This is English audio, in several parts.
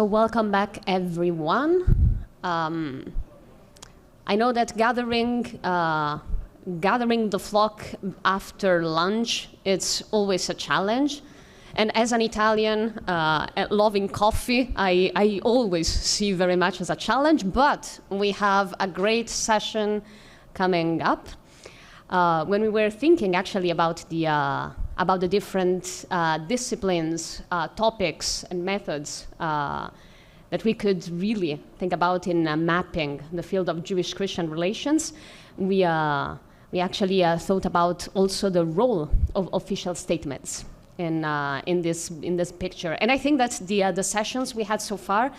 So welcome back, everyone. I know that gathering the flock after lunch, it's always a challenge. And as an Italian loving coffee, I always see very much as a challenge, but we have a great session coming up. When we were thinking actually about the different disciplines, topics, and methods that we could really think about in mapping the field of Jewish-Christian relations, we actually thought about also the role of official statements in this picture. And I think that the sessions we had so far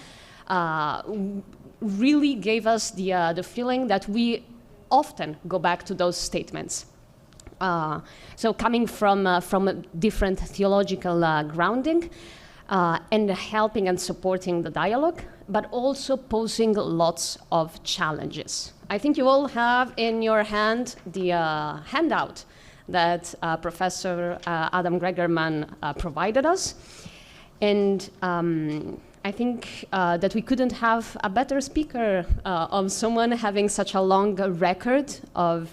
really gave us the feeling that we often go back to those statements. So coming from a different theological grounding and helping and supporting the dialogue, but also posing lots of challenges. I think you all have in your hand the handout that Professor Adam Gregerman provided us. And I think that we couldn't have a better speaker of someone having such a long record of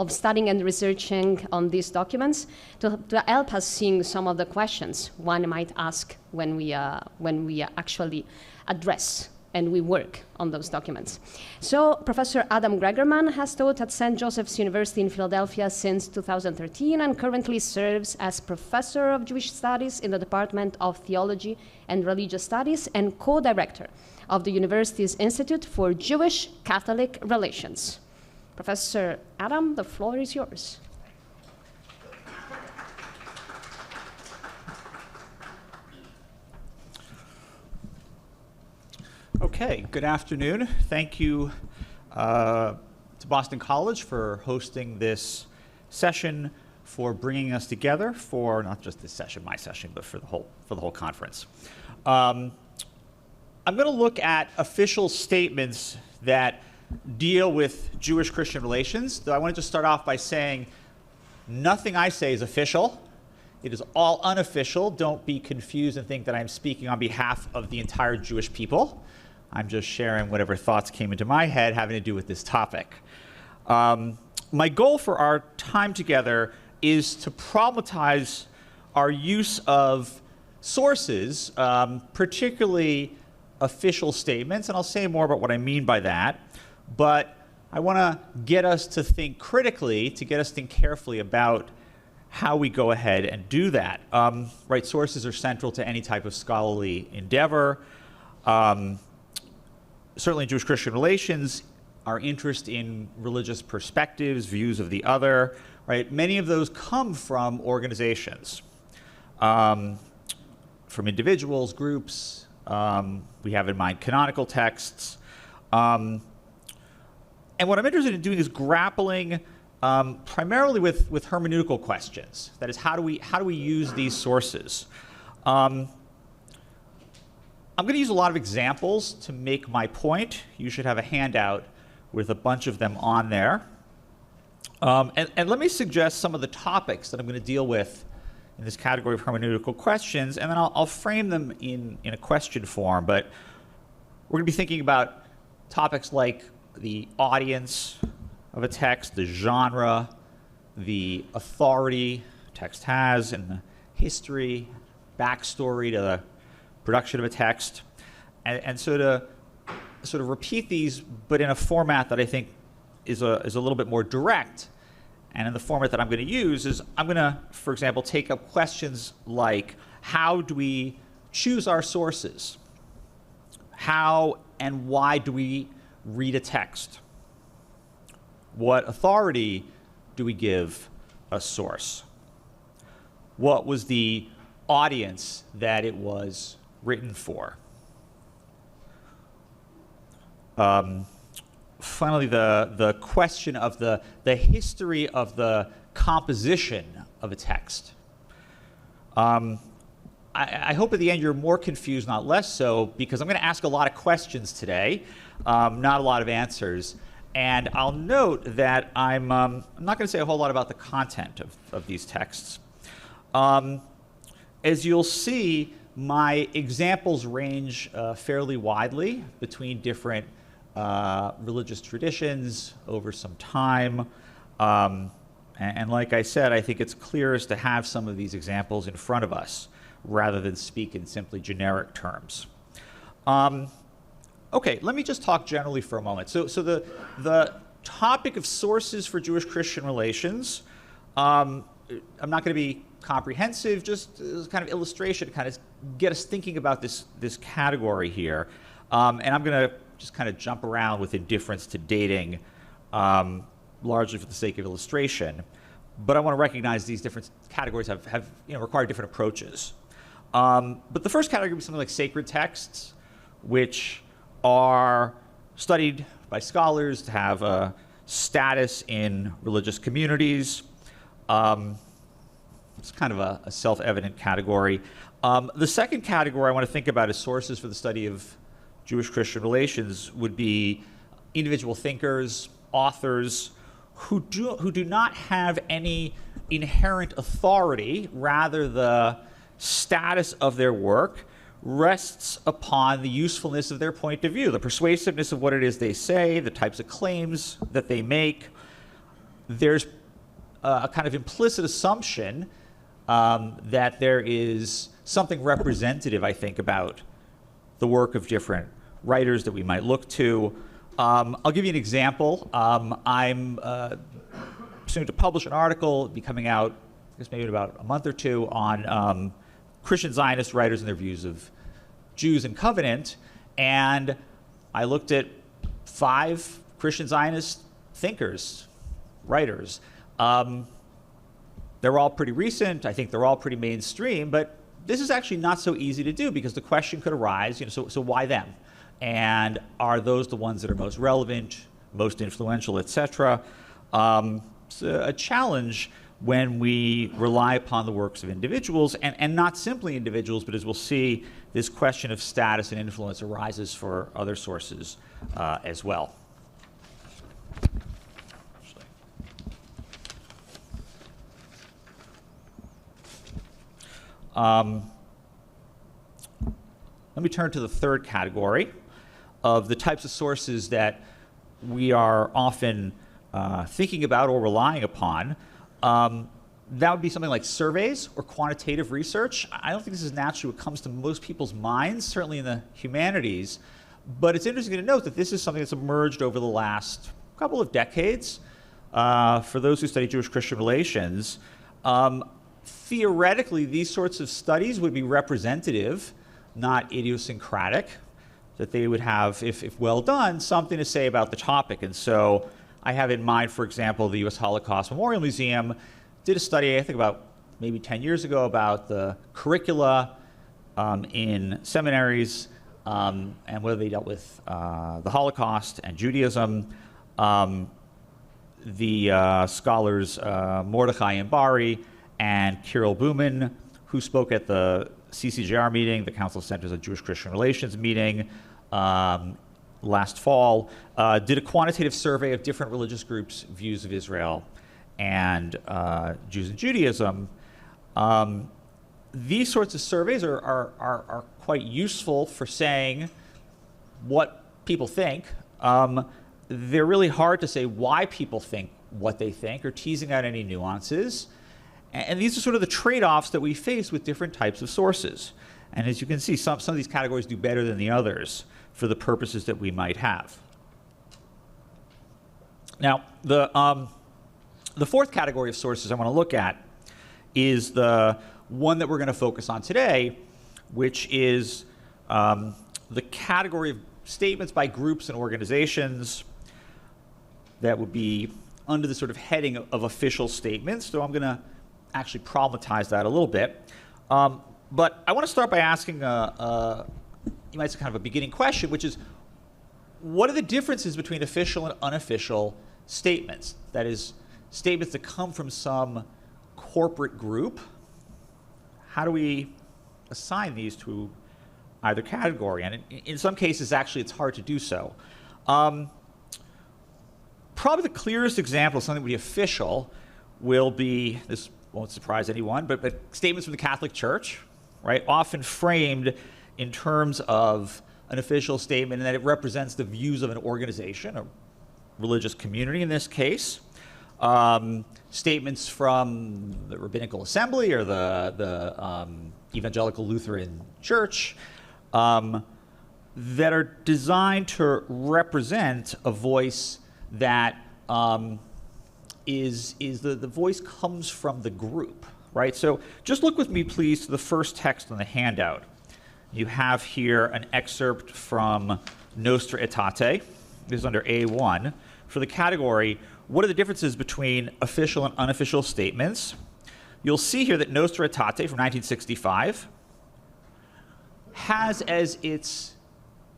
studying and researching on these documents to help us seeing some of the questions one might ask when we actually address and we work on those documents. So Professor Adam Gregerman has taught at St. Joseph's University in Philadelphia since 2013 and currently serves as Professor of Jewish Studies in the Department of Theology and Religious Studies and co-director of the university's Institute for Jewish-Catholic Relations. Professor Adam, the floor is yours. Okay, good afternoon. Thank you to Boston College for hosting this session, for bringing us together for not just this session, my session, but for the whole conference. I'm going to look at official statements that deal with Jewish-Christian relations, though I wanted to start off by saying nothing I say is official. It is all unofficial. Don't be confused and think that I'm speaking on behalf of the entire Jewish people. I'm just sharing whatever thoughts came into my head having to do with this topic. My goal for our time together is to problematize our use of sources, particularly official statements, and I'll say more about what I mean by that. But I want to get us to think critically, to get us to think carefully about how we go ahead and do that. Right, sources are central to any type of scholarly endeavor. Certainly in Jewish-Christian relations, our interest in religious perspectives, views of the other, right? Many of those come from organizations, from individuals, groups. We have in mind canonical texts. And what I'm interested in doing is grappling primarily with hermeneutical questions. That is, how do we use these sources? I'm going to use a lot of examples to make my point. You should have a handout with a bunch of them on there. And let me suggest some of the topics that I'm going to deal with in this category of hermeneutical questions, and then I'll frame them in a question form. But we're going to be thinking about topics like the audience of a text, the genre, the authority a text has, and the history, backstory to the production of a text, and so to sort of repeat these, but in a format that I think is a little bit more direct. And in the format that I'm going to use is I'm going to, for example, take up questions like, how do we choose our sources? How and why do we read a text? What authority do we give a source? What was the audience that it was written for? Finally, the question of the history of the composition of a text. I hope at the end you're more confused, not less so, because I'm going to ask a lot of questions today, not a lot of answers. And I'll note that I'm not going to say a whole lot about the content of these texts. As you'll see, My examples range fairly widely between different religious traditions over some time. And like I said, I think it's clearest to have some of these examples in front of us rather than speak in simply generic terms. Okay, let me just talk generally for a moment. So the topic of sources for Jewish-Christian relations, I'm not going to be comprehensive, just as kind of illustration to kind of get us thinking about this category here. And I'm going to just kind of jump around with indifference to dating, largely for the sake of illustration. But I want to recognize these different categories have require different approaches. But the first category would be something like sacred texts, which are studied by scholars to have a status in religious communities. It's kind of a self-evident category. The second category I want to think about as sources for the study of Jewish-Christian relations would be individual thinkers, authors, who do not have any inherent authority. Rather, the status of their work rests upon the usefulness of their point of view, the persuasiveness of what it is they say, the types of claims that they make. There's a kind of implicit assumption that there is something representative, I think, about the work of different writers that we might look to. I'll give you an example. I'm soon to publish an article, it'll be coming out, I guess maybe in about a month or two, on Christian Zionist writers and their views of Jews and covenant. And I looked at 5 Christian Zionist thinkers, writers. They're all pretty recent. I think they're all pretty mainstream. But this is actually not so easy to do because the question could arise, so why them? And are those the ones that are most relevant, most influential, et cetera? It's a challenge when we rely upon the works of individuals, and not simply individuals, but as we'll see, this question of status and influence arises for other sources as well. Let me turn to the third category of the types of sources that we are often thinking about or relying upon. That would be something like surveys or quantitative research. I don't think this is naturally what comes to most people's minds, certainly in the humanities. But it's interesting to note that this is something that's emerged over the last couple of decades. For those who study Jewish-Christian relations, theoretically, these sorts of studies would be representative, not idiosyncratic, that they would have, if well done, something to say about the topic. And so I have in mind, for example, the U.S. Holocaust Memorial Museum did a study, I think about maybe 10 years ago, about the curricula in seminaries and whether they dealt with the Holocaust and Judaism. The scholars Mordechai Ambari and Kirill Buman, who spoke at the CCJR meeting, the Council of Centers on Jewish-Christian Relations meeting last fall, did a quantitative survey of different religious groups' views of Israel and Jews and Judaism. These sorts of surveys are quite useful for saying what people think. They're really hard to say why people think what they think or teasing out any nuances. And these are sort of the trade-offs that we face with different types of sources. And as you can see, some of these categories do better than the others for the purposes that we might have. Now, the fourth category of sources I want to look at is the one that we're going to focus on today, which is the category of statements by groups and organizations that would be under the sort of heading of official statements. So I'm going to actually problematize that a little bit. But I want to start by asking, you might say, kind of a beginning question, which is, what are the differences between official and unofficial statements? That is, statements that come from some corporate group. How do we assign these to either category? And in some cases, actually, it's hard to do so. Probably the clearest example of something that would be official will be, this won't surprise anyone, but statements from the Catholic Church, right? Often framed in terms of an official statement and that it represents the views of an organization, a religious community in this case. Statements from the Rabbinical Assembly or the Evangelical Lutheran Church that are designed to represent a voice that the voice comes from the group, right? So just look with me, please, to the first text on the handout. You have here an excerpt from Nostra Aetate. This is under A1. For the category, what are the differences between official and unofficial statements? You'll see here that Nostra Aetate from 1965 has as its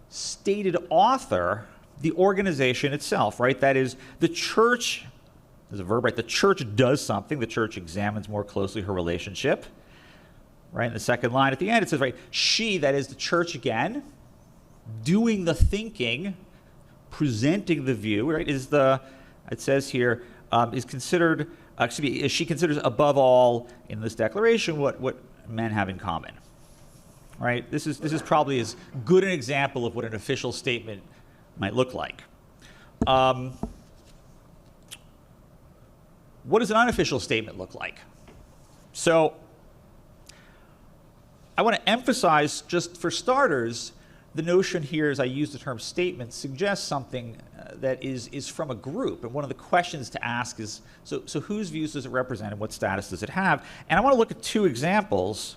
stated author the organization itself, right? That is, the church, there's a verb, right? The church does something. The church examines more closely her relationship, right? In the second line at the end, it says, right, she, that is the church again, doing the thinking, presenting the view, right, is the, it says here, is considered, she considers above all in this declaration what men have in common, right? This is probably as good an example of what an official statement might look like. What does an unofficial statement look like? So I want to emphasize, just for starters, the notion here, as I use the term statement, suggests something that is from a group. And one of the questions to ask is, so whose views does it represent and what status does it have? And I want to look at two examples.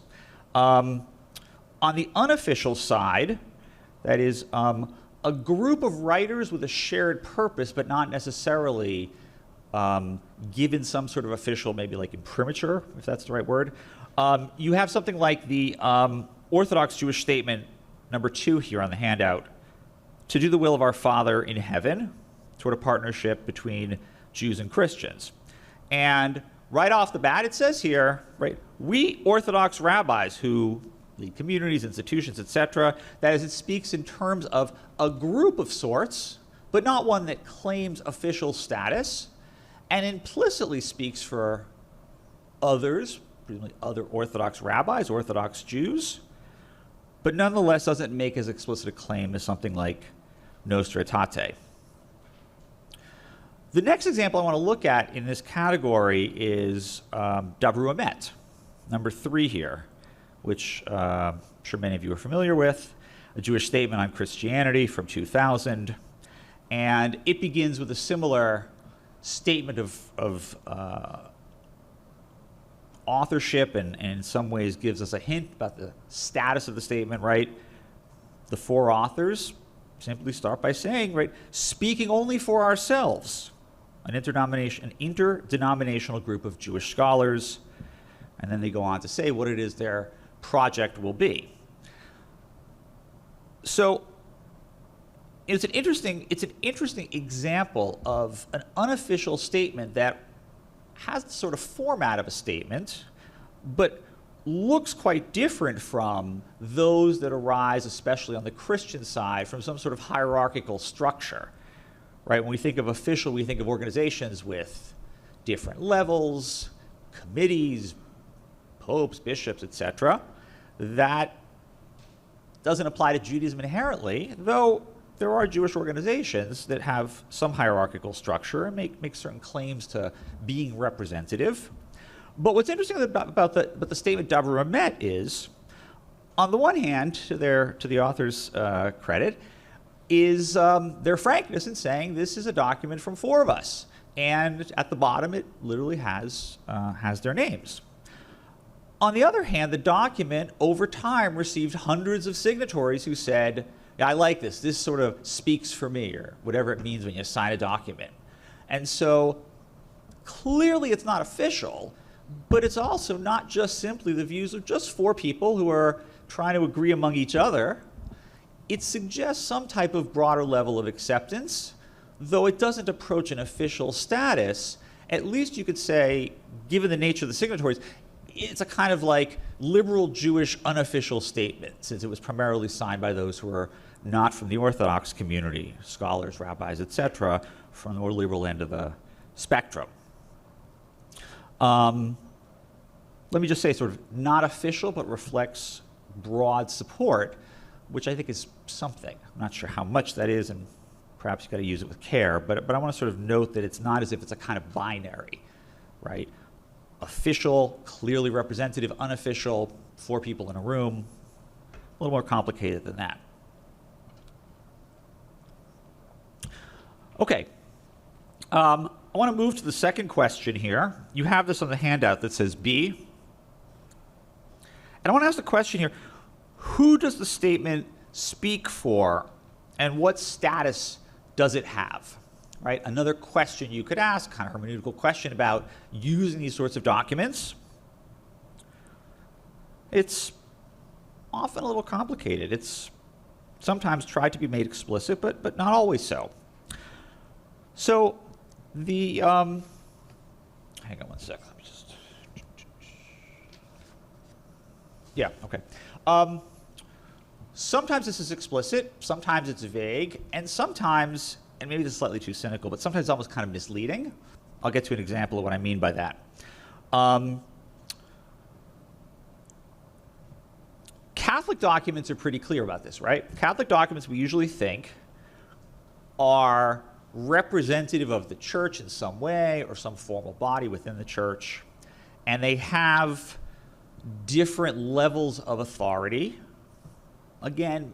On the unofficial side, that is a group of writers with a shared purpose, but not necessarily given some sort of official, maybe like imprimatur, if that's the right word. You have something like the Orthodox Jewish statement number 2 here on the handout, to do the will of our Father in heaven, toward a partnership between Jews and Christians. And right off the bat, it says here, right, we Orthodox rabbis who lead communities, institutions, etc., that is, it speaks in terms of a group of sorts, but not one that claims official status, and implicitly speaks for others, presumably other Orthodox rabbis, Orthodox Jews, but nonetheless doesn't make as explicit a claim as something like Nostra Aetate. The next example I want to look at in this category is Davru Emet, number 3 here, which I'm sure many of you are familiar with, a Jewish statement on Christianity from 2000. And it begins with a similar statement of authorship and in some ways gives us a hint about the status of the statement, right? The 4 authors simply start by saying, right, speaking only for ourselves, an interdenominational group of Jewish scholars, and then they go on to say what it is their project will be. So it's an interesting example of an unofficial statement that has the sort of format of a statement, but looks quite different from those that arise, especially on the Christian side, from some sort of hierarchical structure, right? When we think of official, we think of organizations with different levels, committees, popes, bishops, etc. That doesn't apply to Judaism inherently, though there are Jewish organizations that have some hierarchical structure and make certain claims to being representative. But what's interesting about the statement Davru Emet is, on the one hand, to the author's credit, is their frankness in saying this is a document from 4 of us, and at the bottom it literally has their names. On the other hand, the document over time received hundreds of signatories who said, yeah, I like this. This sort of speaks for me, or whatever it means when you sign a document. And so clearly it's not official, but it's also not just simply the views of just 4 people who are trying to agree among each other. It suggests some type of broader level of acceptance, though it doesn't approach an official status. At least you could say, given the nature of the signatories, it's a kind of like liberal Jewish unofficial statement, since it was primarily signed by those who are not from the Orthodox community, scholars, rabbis, etc., from the more liberal end of the spectrum. let me just say, sort of not official, but reflects broad support, which I think is something. I'm not sure how much that is, and perhaps you've got to use it with care, but I want to sort of note that it's not as if it's a kind of binary, right? Official, clearly representative, unofficial, 4 people in a room, a little more complicated than that. Okay. I want to move to the second question here. You have this on the handout that says B. And I want to ask the question here, who does the statement speak for, and what status does it have? Right? Another question you could ask, kind of hermeneutical question about using these sorts of documents. It's often a little complicated. It's sometimes tried to be made explicit, but not always so. So the, hang on one sec. Let me just, yeah, okay. Sometimes this is explicit, sometimes it's vague, and sometimes, and maybe this is slightly too cynical, but sometimes it's almost kind of misleading. I'll get to an example of what I mean by that. Catholic documents are pretty clear about this, right? Catholic documents we usually think are representative of the church in some way or some formal body within the church, and they have different levels of authority. Again,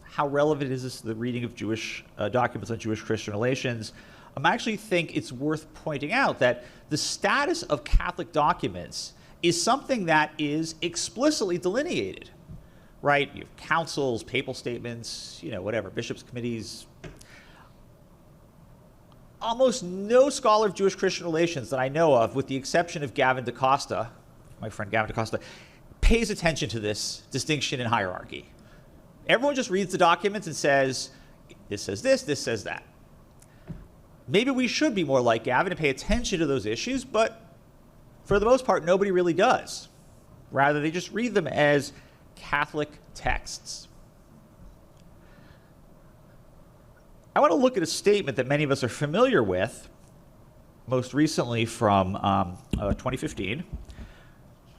how relevant is this to the reading of Jewish documents on Jewish-Christian relations? I actually think it's worth pointing out that the status of Catholic documents is something that is explicitly delineated, right? You have councils, papal statements, whatever, bishops' committees. Almost no scholar of Jewish-Christian relations that I know of, with the exception of Gavin DaCosta, my friend Gavin DaCosta, pays attention to this distinction in hierarchy. Everyone just reads the documents and says, this says this says that. Maybe we should be more like Gavin and pay attention to those issues, but for the most part, nobody really does. Rather, they just read them as Catholic texts. I want to look at a statement that many of us are familiar with, most recently from 2015.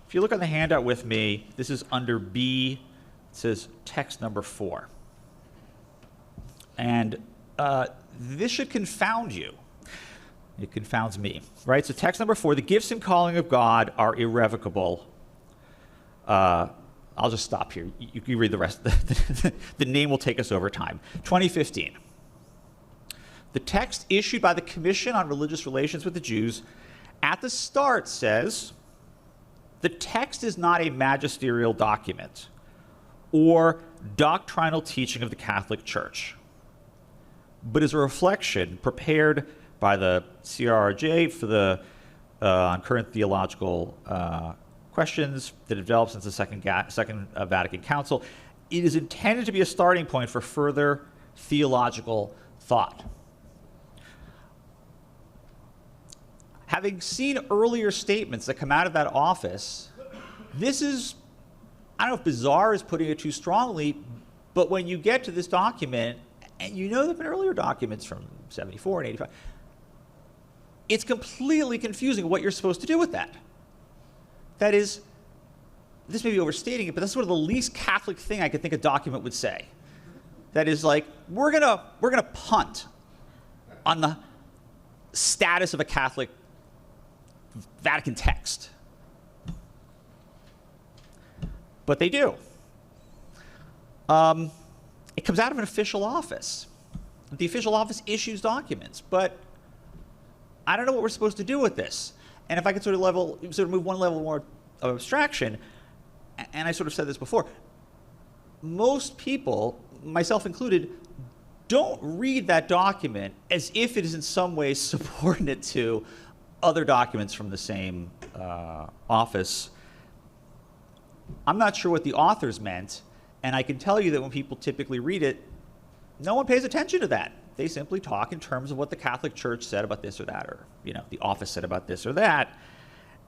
If you look on the handout with me, this is under B. It says text number 4. And this should confound you. It confounds me, right? So text number 4, the gifts and calling of God are irrevocable. I'll just stop here. You can read the rest. The name will take us over time. 2015. The text issued by the Commission on Religious Relations with the Jews at the start says, the text is not a magisterial document or doctrinal teaching of the Catholic Church, but is a reflection prepared by the CRRJ for the on current theological questions that have developed since the Second Vatican Council. It is intended to be a starting point for further theological thought. Having seen earlier statements that come out of that office, this is, I don't know if bizarre is putting it too strongly, but when you get to this document, and there have been earlier documents from 74 and 85, it's completely confusing what you're supposed to do with that. That is, this may be overstating it, but that's sort of the least Catholic thing I could think a document would say. That is like, we're gonna punt on the status of a Catholic Vatican text. But they do. It comes out of an official office. The official office issues documents, but I don't know what we're supposed to do with this. And if I could sort of move one level more of abstraction, and I sort of said this before, most people, myself included, don't read that document as if it is in some way subordinate to other documents from the same office. I'm not sure what the authors meant, and I can tell you that when people typically read it, no one pays attention to that. They simply talk in terms of what the Catholic Church said about this or that, or the office said about this or that.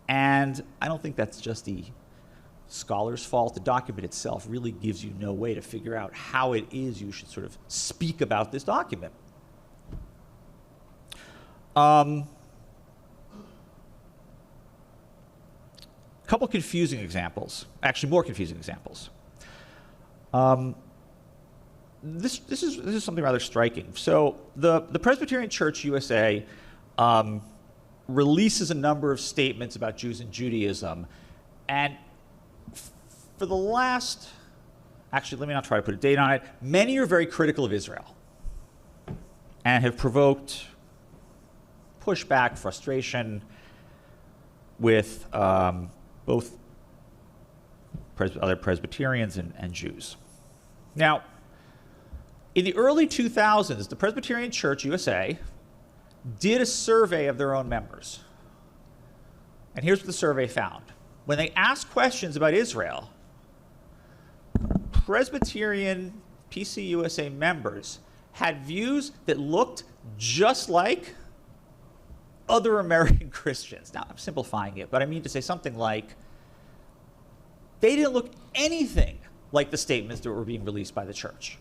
And I don't think that's just the scholar's fault. The document itself really gives you no way to figure out how it is you should sort of speak about this document. A couple confusing examples, actually more confusing examples. This is something rather striking. So the Presbyterian Church USA releases a number of statements about Jews and Judaism, and for the last, actually let me not try to put a date on it, many are very critical of Israel and have provoked pushback, frustration with both other Presbyterians and Jews. Now, in the early 2000s, the Presbyterian Church USA did a survey of their own members. And here's what the survey found. When they asked questions about Israel, Presbyterian PCUSA members had views that looked just like other American Christians. Now, I'm simplifying it, but I mean to say something like, they didn't look anything like the statements that were being released by the church.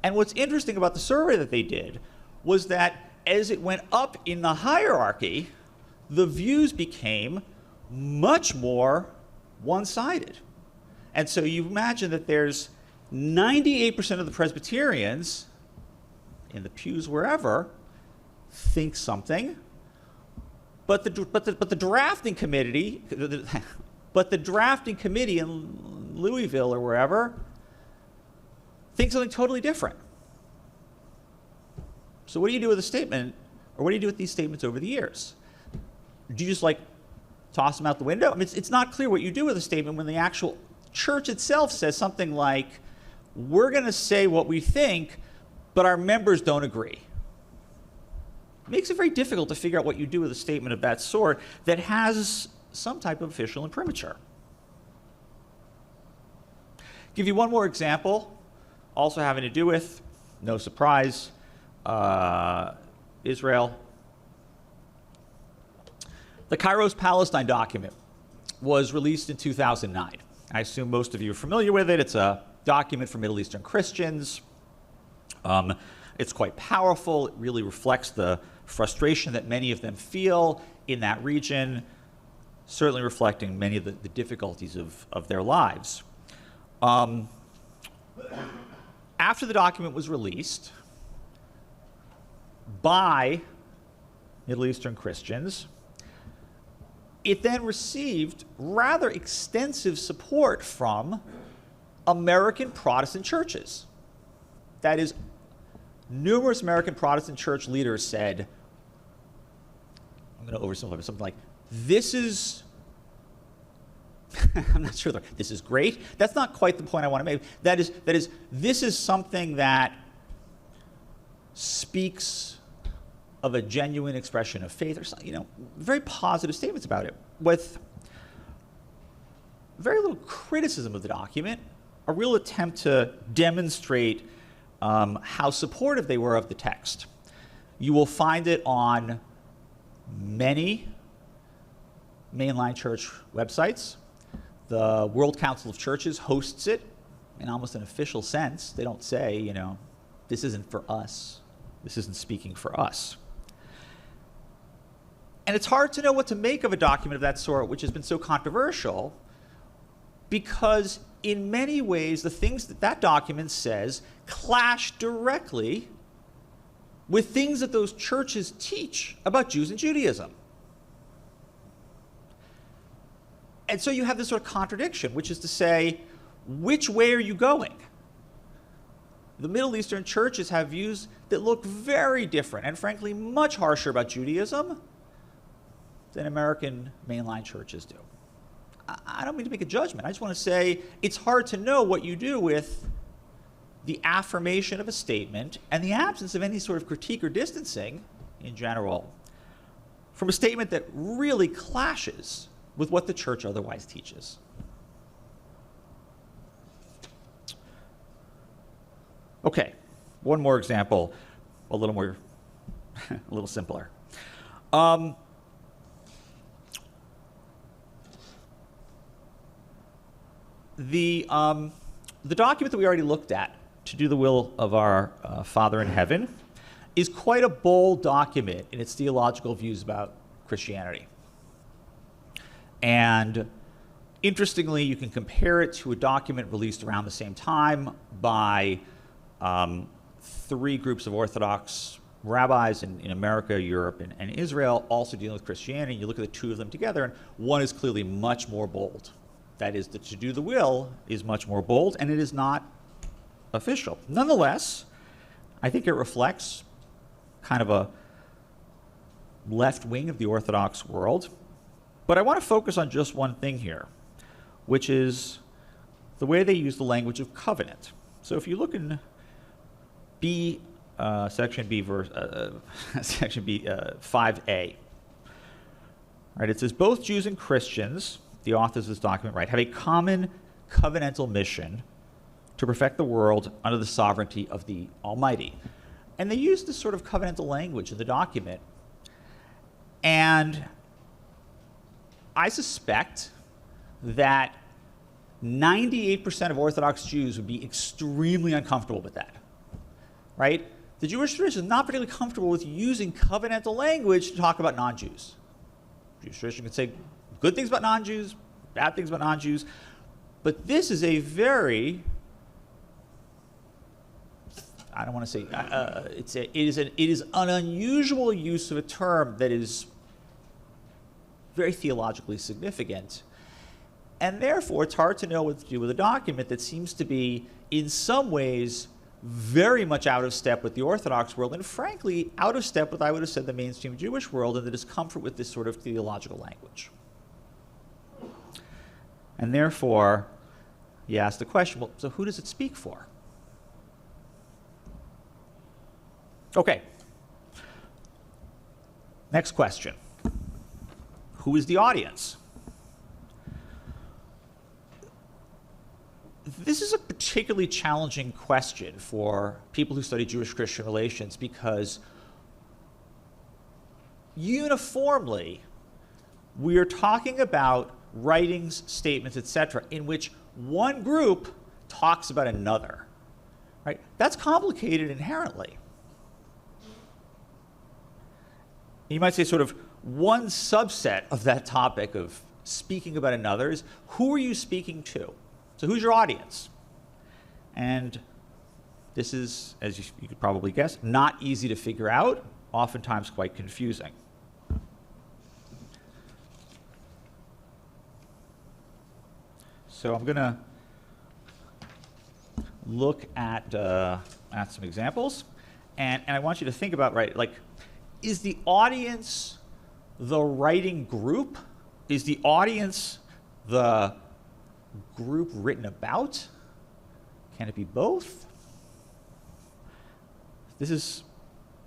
And what's interesting about the survey that they did was that as it went up in the hierarchy, the views became much more one-sided. And so you imagine that there's 98% of the Presbyterians in the pews wherever think something, but the drafting committee, but the drafting committee in Louisville or wherever thinks something totally different. So what do you do with a statement, or what do you do with these statements over the years? Do you just like toss them out the window? I mean, it's not clear what you do with a statement when the actual church itself says something like, we're going to say what we think, but our members don't agree. It makes it very difficult to figure out what you do with a statement of that sort that has some type of official imprimatur. Give you one more example, also having to do with, no surprise, Israel. The Kairos Palestine document was released in 2009. I assume most of you are familiar with it. It's a document for Middle Eastern Christians. It's quite powerful. It really reflects the frustration that many of them feel in that region, certainly reflecting many of the difficulties of their lives. After the document was released by Middle Eastern Christians, it then received rather extensive support from American Protestant churches. That is, numerous American Protestant church leaders said, I'm going to oversimplify, but something like, this is, I'm not sure, this is great. That's not quite the point I want to make. That is, this is something that speaks of a genuine expression of faith, or something, very positive statements about it, with very little criticism of the document, a real attempt to demonstrate how supportive they were of the text. You will find it on many mainline church websites. The World Council of Churches hosts it in almost an official sense. They don't say, this isn't for us. This isn't speaking for us. And it's hard to know what to make of a document of that sort, which has been so controversial, because in many ways, the things that document says clash directly with things that those churches teach about Jews and Judaism. And so you have this sort of contradiction, which is to say, which way are you going? The Middle Eastern churches have views that look very different and frankly much harsher about Judaism than American mainline churches do. I don't mean to make a judgment. I just want to say it's hard to know what you do with the affirmation of a statement and the absence of any sort of critique or distancing in general from a statement that really clashes with what the church otherwise teaches. Okay, one more example, a little simpler. The document that we already looked at, To Do the Will of Our Father in Heaven, is quite a bold document in its theological views about Christianity. And Interestingly, you can compare it to a document released around the same time by 3 groups of Orthodox rabbis in America, Europe, and Israel, also dealing with Christianity. You look at the 2 of them together, and one is clearly much more bold. That is, that to do the will is much more bold, and it is not official. Nonetheless, I think it reflects kind of a left wing of the Orthodox world. But I want to focus on just one thing here, which is the way they use the language of covenant. So if you look in section B, section B, 5a, right? It says both Jews and Christians, the authors of this document, right, have a common covenantal mission to perfect the world under the sovereignty of the Almighty. And they use this sort of covenantal language in the document. And I suspect that 98% of Orthodox Jews would be extremely uncomfortable with that, right? The Jewish tradition is not particularly comfortable with using covenantal language to talk about non-Jews. Jewish tradition can say good things about non-Jews, bad things about non-Jews, but this is a very, I don't want to say, it is an unusual use of a term that is very theologically significant. And therefore, it's hard to know what to do with a document that seems to be, in some ways, very much out of step with the Orthodox world, and frankly, out of step with, I would have said, the mainstream Jewish world, and the discomfort with this sort of theological language. And therefore, you ask the question, well, so who does it speak for? Okay. Next question. Who is the audience? This is a particularly challenging question for people who study Jewish-Christian relations because uniformly we are talking about writings, statements, etc., in which one group talks about another. Right? That's complicated inherently. You might say sort of one subset of that topic of speaking about another is who are you speaking to? So who's your audience? And this is, as you could probably guess, not easy to figure out, oftentimes quite confusing. So I'm going to look at some examples, and I want you to think about, right, like, is the audience the writing group? Is the audience the group written about? Can it be both? This is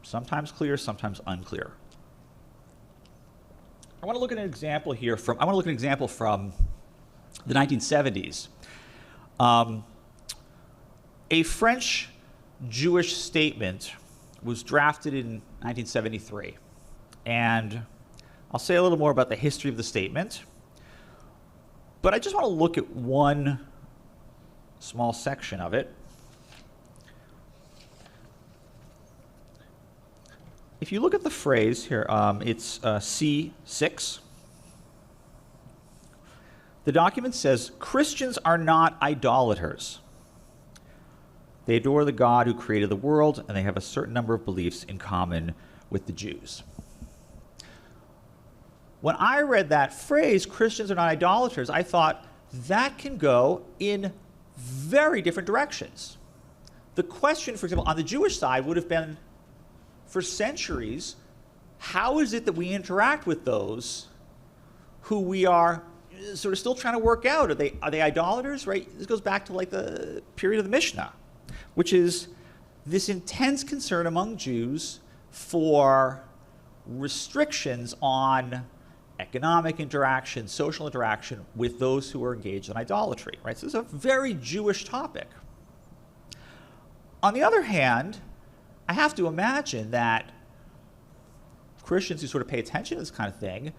sometimes clear, sometimes unclear. I want to look at an example here from the 1970s. A French Jewish statement was drafted in 1973. And I'll say a little more about the history of the statement. But I just want to look at one small section of it. If you look at the phrase here, it's C6. The document says, Christians are not idolaters. They adore the God who created the world, and they have a certain number of beliefs in common with the Jews. When I read that phrase, Christians are not idolaters, I thought that can go in very different directions. The question, for example, on the Jewish side would have been, for centuries, how is it that we interact with those who we are sort of still trying to work out? Are they idolaters, right? This goes back to like the period of the Mishnah, which is this intense concern among Jews for restrictions on economic interaction, social interaction with those who are engaged in idolatry, right? So this is a very Jewish topic. On the other hand, I have to imagine that Christians who sort of pay attention to this kind of thing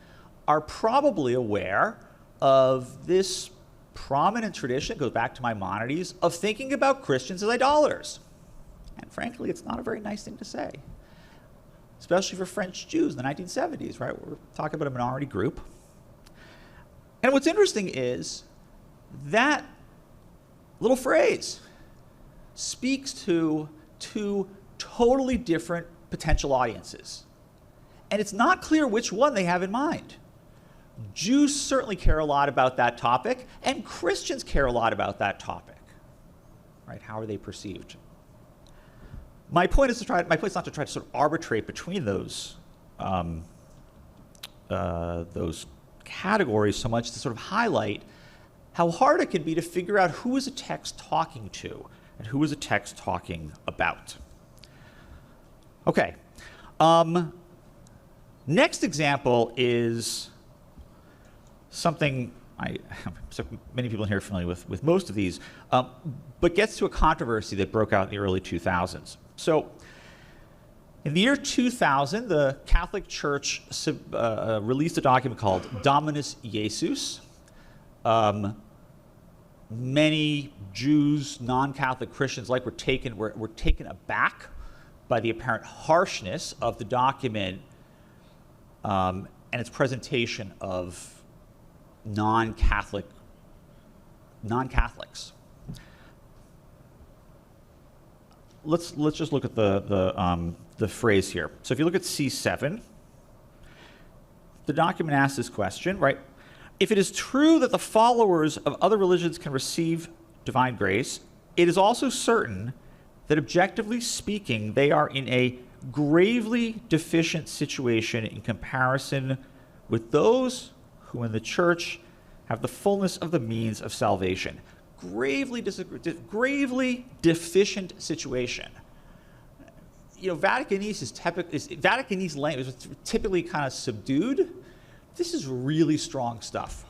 are probably aware of this prominent tradition, goes back to Maimonides, of thinking about Christians as idolaters. And frankly, it's not a very nice thing to say, especially for French Jews in the 1970s, right? We're talking about a minority group. And what's interesting is that little phrase speaks to two totally different potential audiences. And it's not clear which one they have in mind. Jews certainly care a lot about that topic, and Christians care a lot about that topic. Right? How are they perceived? My point is not to try to sort of arbitrate between those categories so much to sort of highlight how hard it can be to figure out who is a text talking to and who is a text talking about. Okay. Next example is something so many people here are familiar with most of these, but gets to a controversy that broke out in the early 2000s. So in the year 2000, the Catholic Church released a document called Dominus Jesus. Many Jews, non-Catholic Christians were taken aback by the apparent harshness of the document and its presentation of non-Catholics. Let's just look at the phrase here. So if you look at C7, the document asks this question, right? If it is true that the followers of other religions can receive divine grace, it is also certain that objectively speaking, they are in a gravely deficient situation in comparison with those who in the church have the fullness of the means of salvation. Gravely deficient situation. You know, Vaticanese language is typically kind of subdued. This is really strong stuff.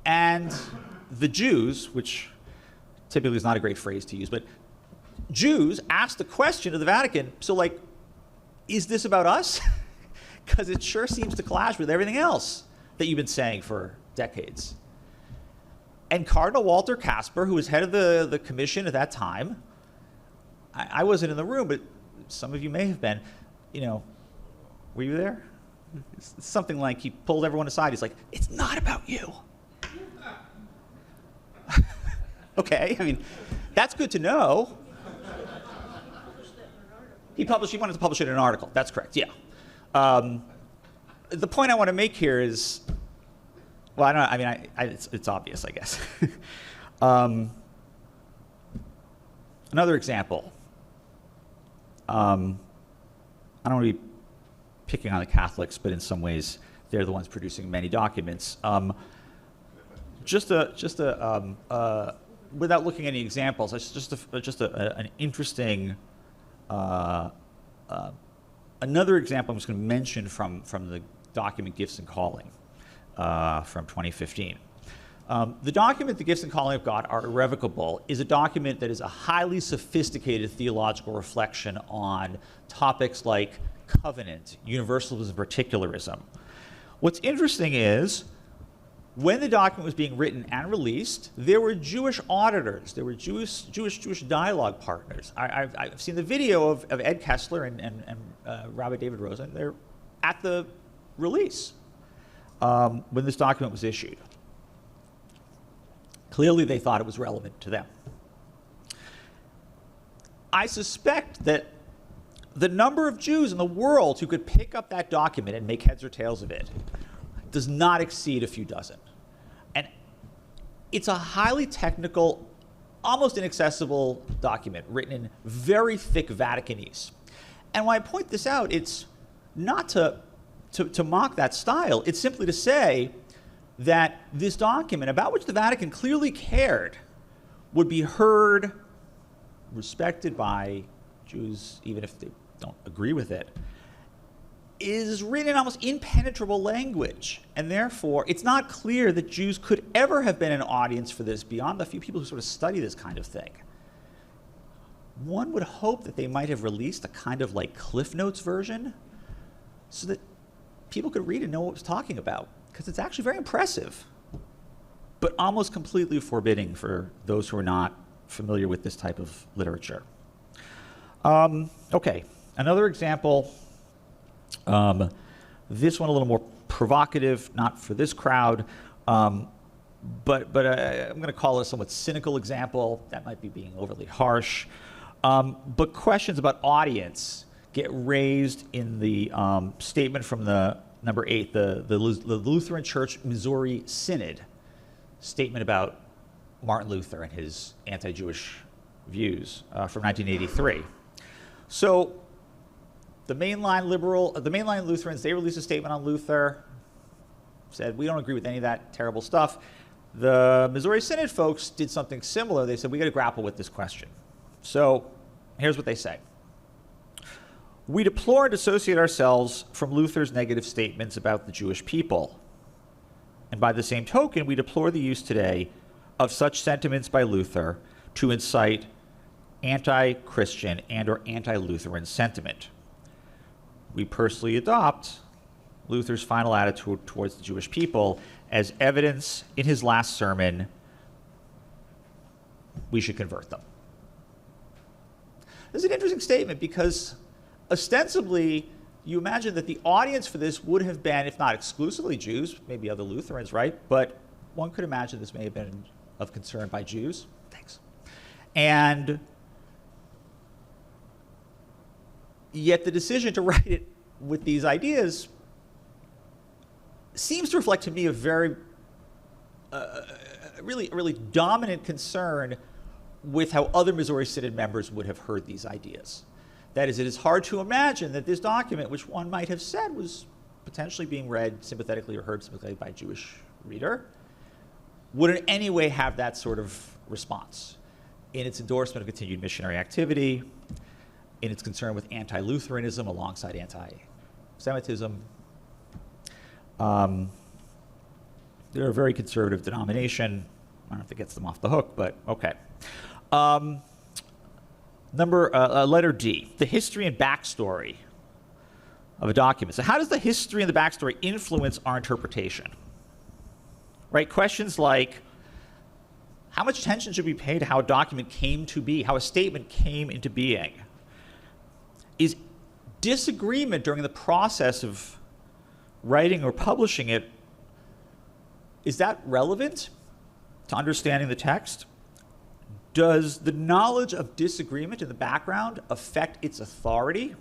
And the Jews, which typically is not a great phrase to use, but Jews asked the question of the Vatican, so like, is this about us? Because it sure seems to clash with everything else that you've been saying for decades. And Cardinal Walter Kasper, who was head of the commission at that time, I wasn't in the room, but some of you may have been, you know, were you there? It's something like he pulled everyone aside. He's like, it's not about you. Okay, I mean, that's good to know. He wanted to publish it in an article. That's correct, yeah. The point I want to make here is, well, it's obvious, I guess. Another example. I don't want to be picking on the Catholics, but in some ways, they're the ones producing many documents. Without looking at any examples, an interesting. Another example I'm just going to mention from the document Gifts and Calling from 2015. The document, The Gifts and Calling of God Are Irrevocable, is a document that is a highly sophisticated theological reflection on topics like covenant, universalism, particularism. What's interesting is, when the document was being written and released, there were Jewish auditors, there were Jewish dialogue partners. I've seen the video of Ed Kessler and Rabbi David Rosen. They're at the release when this document was issued. Clearly, they thought it was relevant to them. I suspect that the number of Jews in the world who could pick up that document and make heads or tails of it does not exceed a few dozen. And it's a highly technical, almost inaccessible document written in very thick Vaticanese. And when I point this out, it's not to mock that style. It's simply to say that this document, about which the Vatican clearly cared, would be heard, respected by Jews, even if they don't agree with it, is written in almost impenetrable language. And therefore, it's not clear that Jews could ever have been an audience for this beyond the few people who sort of study this kind of thing. One would hope that they might have released a kind of like Cliff Notes version so that people could read and know what it was talking about, because it's actually very impressive, but almost completely forbidding for those who are not familiar with this type of literature. Okay, another example This one a little more provocative, not for this crowd, but I'm going to call it a somewhat cynical example. That might be being overly harsh. But questions about audience get raised in the statement from the number 8, the Lutheran Church Missouri Synod statement about Martin Luther and his anti-Jewish views from 1983. So the mainline Lutherans, they released a statement on Luther, said, we don't agree with any of that terrible stuff. The Missouri Synod folks did something similar. They said, we got to grapple with this question. So here's what they say. We deplore and dissociate ourselves from Luther's negative statements about the Jewish people. And by the same token, we deplore the use today of such sentiments by Luther to incite anti-Christian and or anti-Lutheran sentiment. We personally adopt Luther's final attitude towards the Jewish people as evidence in his last sermon, we should convert them. This is an interesting statement because ostensibly you imagine that the audience for this would have been, if not exclusively Jews, maybe other Lutherans, right? But one could imagine this may have been of concern by Jews. Thanks. And yet the decision to write it with these ideas seems to reflect to me a very, really dominant concern with how other Missouri Synod members would have heard these ideas. That is, it is hard to imagine that this document, which one might have said was potentially being read sympathetically or heard sympathetically by a Jewish reader, would in any way have that sort of response in its endorsement of continued missionary activity, in its concern with anti-Lutheranism alongside anti-Semitism. They're a very conservative denomination. I don't know if it gets them off the hook, but okay. Letter D, the history and backstory of a document. So how does the history and the backstory influence our interpretation? Right? Questions like, how much attention should we pay to how a document came to be, how a statement came into being? Is disagreement during the process of writing or publishing it, is that relevant to understanding the text? Does the knowledge of disagreement in the background affect its authority?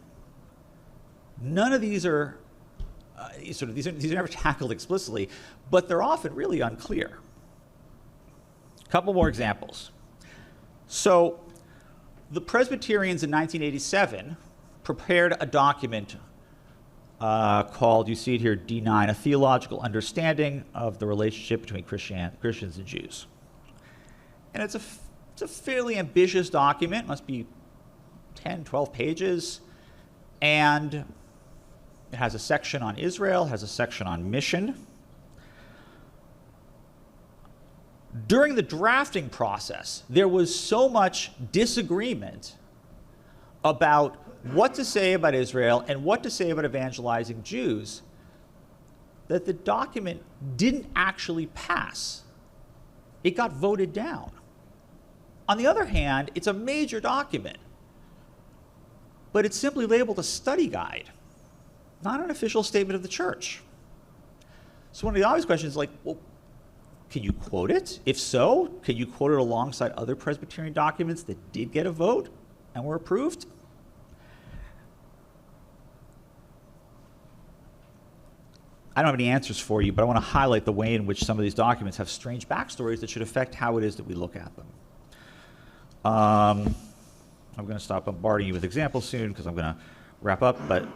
None of these are these are never tackled explicitly, but they're often really unclear. A couple more examples. So the Presbyterians in 1987 prepared a document called, you see it here, D9, a theological understanding of the relationship between Christians and Jews. And it's a fairly ambitious document, must be 10, 12 pages, and it has a section on Israel, has a section on mission. During the drafting process, there was so much disagreement about what to say about Israel and what to say about evangelizing Jews that the document didn't actually pass. It got voted down. On the other hand, it's a major document, but it's simply labeled a study guide, not an official statement of the church. So one of the obvious questions is like, well, can you quote it? If so, can you quote it alongside other Presbyterian documents that did get a vote and were approved? I don't have any answers for you, but I want to highlight the way in which some of these documents have strange backstories that should affect how it is that we look at them. I'm going to stop bombarding you with examples soon because I'm going to wrap up, but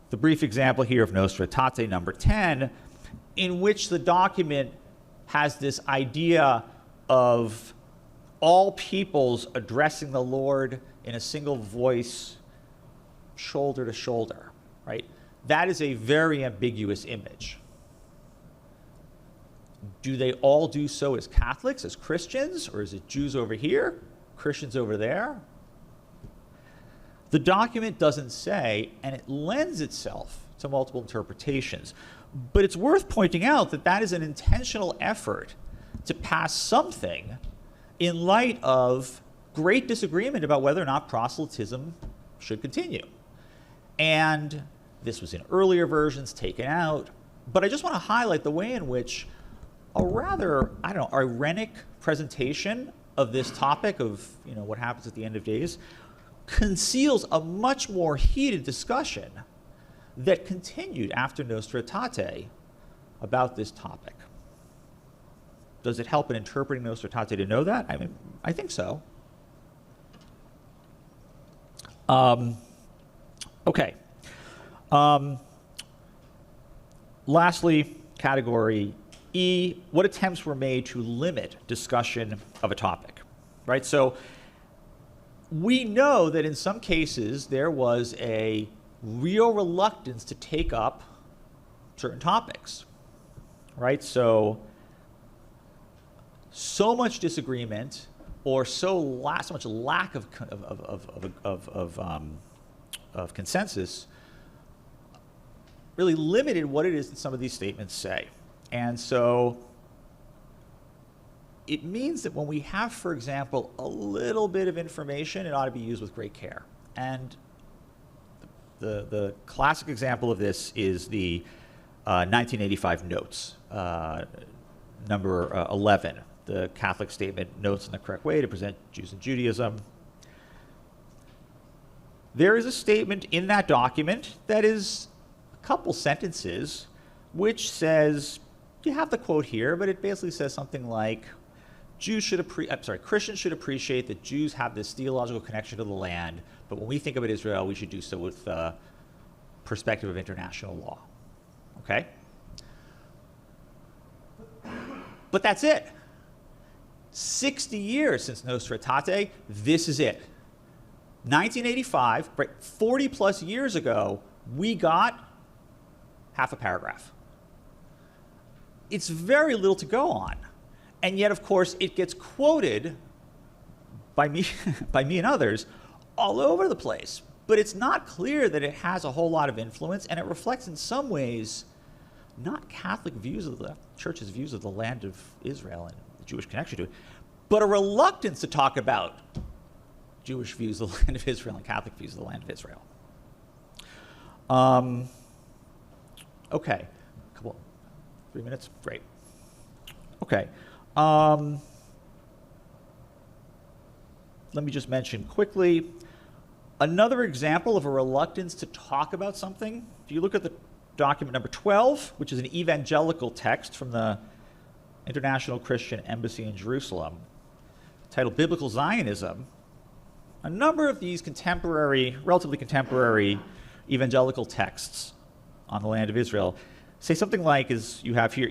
the brief example here of Nostra Aetate number 10, in which the document has this idea of all peoples addressing the Lord in a single voice, shoulder to shoulder, right? That is a very ambiguous image. Do they all do so as Catholics, as Christians, or is it Jews over here, Christians over there? The document doesn't say, and it lends itself to multiple interpretations. But it's worth pointing out that that is an intentional effort to pass something in light of great disagreement about whether or not proselytism should continue. And this was in earlier versions taken out, but I just want to highlight the way in which a rather, I don't know, ironic presentation of this topic of, you know, what happens at the end of days conceals a much more heated discussion that continued after Nostra Aetate about this topic. Does it help in interpreting Nostra Aetate to know that? I mean, I think so. Okay. Lastly, category E, what attempts were made to limit discussion of a topic, right? So we know that in some cases there was a real reluctance to take up certain topics, right? So much disagreement or so much lack of consensus really limited what it is that some of these statements say. And so it means that when we have, for example, a little bit of information, it ought to be used with great care. And the classic example of this is the 1985 notes, number 11, the Catholic statement, Notes on the Correct Way to Present Jews and Judaism. There is a statement in that document that is a couple sentences which says, you have the quote here, but it basically says something like, Christians should appreciate that Jews have this theological connection to the land, but when we think about Israel, we should do so with the perspective of international law. Okay? But that's it. 60 years since Nostra Aetate, this is it. 1985, right, 40 plus years ago, we got half a paragraph. It's very little to go on. And yet, of course, it gets quoted by me, and others all over the place. But it's not clear that it has a whole lot of influence, and it reflects in some ways not Catholic views of the Church's views of the land of Israel and the Jewish connection to it, but a reluctance to talk about Jewish views of the land of Israel and Catholic views of the land of Israel. Okay, 3 minutes, great. Okay. Let me just mention quickly another example of a reluctance to talk about something. If you look at the document number 12, which is an evangelical text from the International Christian Embassy in Jerusalem, titled Biblical Zionism, a number of these relatively contemporary evangelical texts on the land of Israel say something like, as you have here,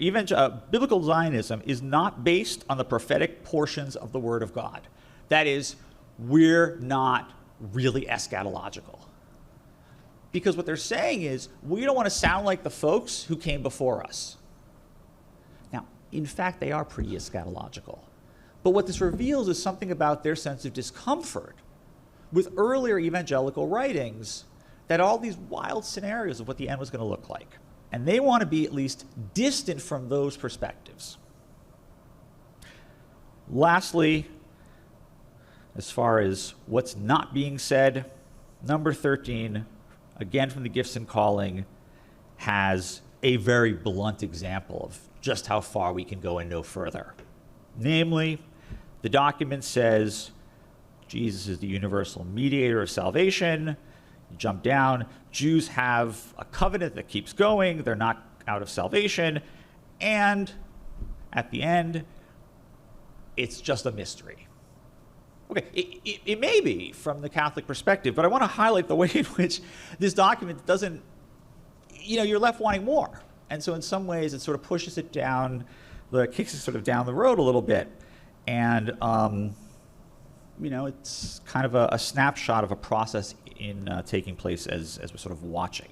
biblical Zionism is not based on the prophetic portions of the Word of God. That is, we're not really eschatological. Because what they're saying is, we don't want to sound like the folks who came before us. Now, in fact, they are pretty eschatological. But what this reveals is something about their sense of discomfort with earlier evangelical writings, that all these wild scenarios of what the end was going to look like. And they want to be at least distant from those perspectives. Lastly, as far as what's not being said, number 13, again from the Gifts and Calling, has a very blunt example of just how far we can go and no further. Namely, the document says Jesus is the universal mediator of salvation. You jump down, Jews have a covenant that keeps going, they're not out of salvation, and at the end, it's just a mystery. Okay, it may be from the Catholic perspective, but I want to highlight the way in which this document doesn't, you're left wanting more. And so in some ways, it sort of pushes it down, kicks it sort of down the road a little bit. And, it's kind of a snapshot of a process in taking place as we're sort of watching.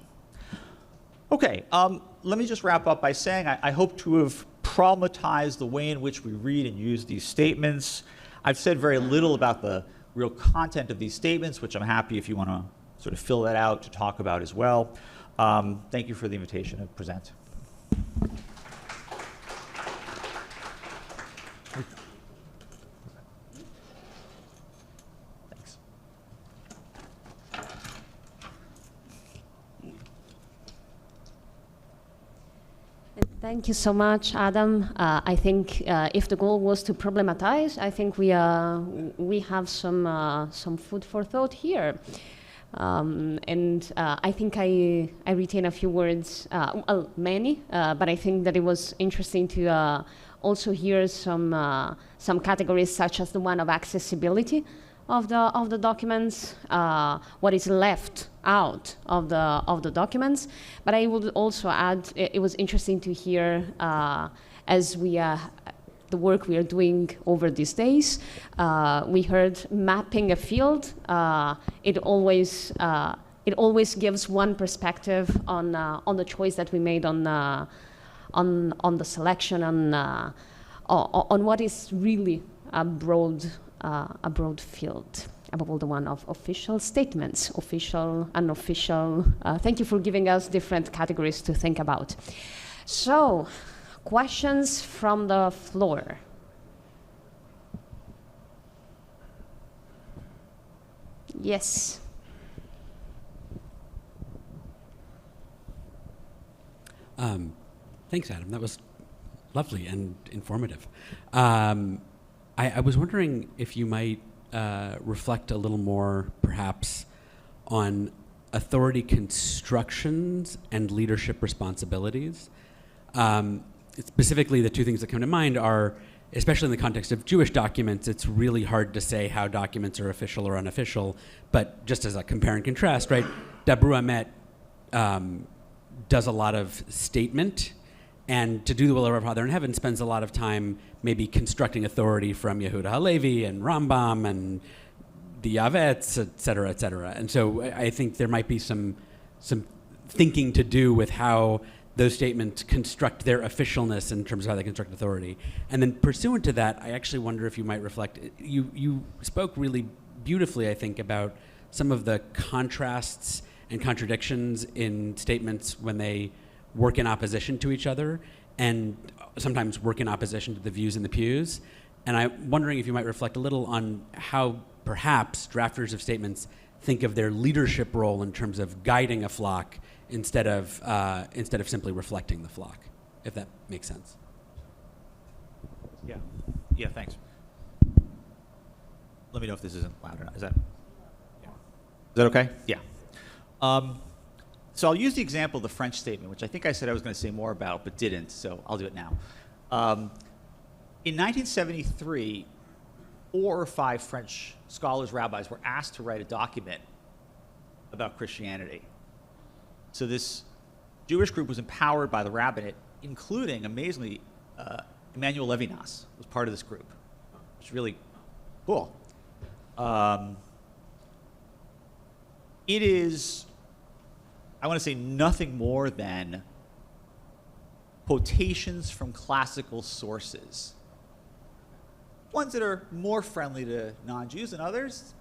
Okay, let me just wrap up by saying I hope to have problematized the way in which we read and use these statements. I've said very little about the real content of these statements, which I'm happy if you want to sort of fill that out to talk about as well. Thank you for the invitation to present. Thanks. Thank you so much, Adam. I think if the goal was to problematize, I think we have some food for thought here. And I think I retain a few words, well, many, but I think that it was interesting to also hear some categories such as the one of accessibility of the documents, what is left out of the documents. But I would also add, it was interesting to hear as we the work we are doing over these days. We heard mapping a field. It always gives one perspective on the choice that we made on the selection, on what is really a broad field, above all the one of official statements, official, unofficial. Thank you for giving us different categories to think about. So, questions from the floor. Yes. Thanks, Adam. That was lovely and informative. I was wondering if you might reflect a little more, perhaps, on authority constructions and leadership responsibilities. Specifically, the two things that come to mind are, especially in the context of Jewish documents, it's really hard to say how documents are official or unofficial, but just as a compare and contrast, right? Dabru Amet does a lot of statement, and to do the will of our Father in Heaven spends a lot of time maybe constructing authority from Yehuda Halevi and Rambam and the Yavetz, et cetera, et cetera. And so I think there might be some thinking to do with how those statements construct their officialness in terms of how they construct authority. And then pursuant to that, I actually wonder if you might reflect, you spoke really beautifully, I think, about some of the contrasts and contradictions in statements when they work in opposition to each other, and sometimes work in opposition to the views in the pews. And I'm wondering if you might reflect a little on how perhaps drafters of statements think of their leadership role in terms of guiding a flock instead of simply reflecting the flock, if that makes sense. Yeah, thanks. Let me know if this isn't loud or not. Is that okay? Yeah. So I'll use the example of the French statement, which I think I said I was going to say more about, but didn't, so I'll do it now. In 1973, 4 or 5 French scholars, rabbis, were asked to write a document about Christianity. So this Jewish group was empowered by the rabbinate, including, amazingly, Emmanuel Levinas was part of this group, which is really cool. It is, I want to say, nothing more than quotations from classical sources. Ones that are more friendly to non-Jews than others,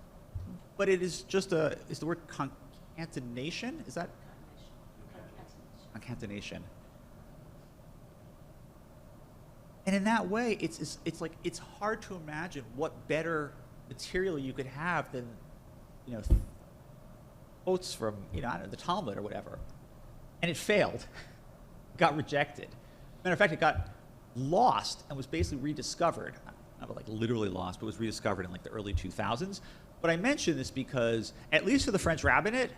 but it is just is the word concatenation? Is that? Concatenation. And in that way, it's like, it's hard to imagine what better material you could have than, quotes from, I don't know, the Talmud or whatever. And it failed. It got rejected. Matter of fact, it got lost and was basically rediscovered. Not like literally lost, but was rediscovered in like the early 2000s. But I mention this because, at least for the French rabbinate,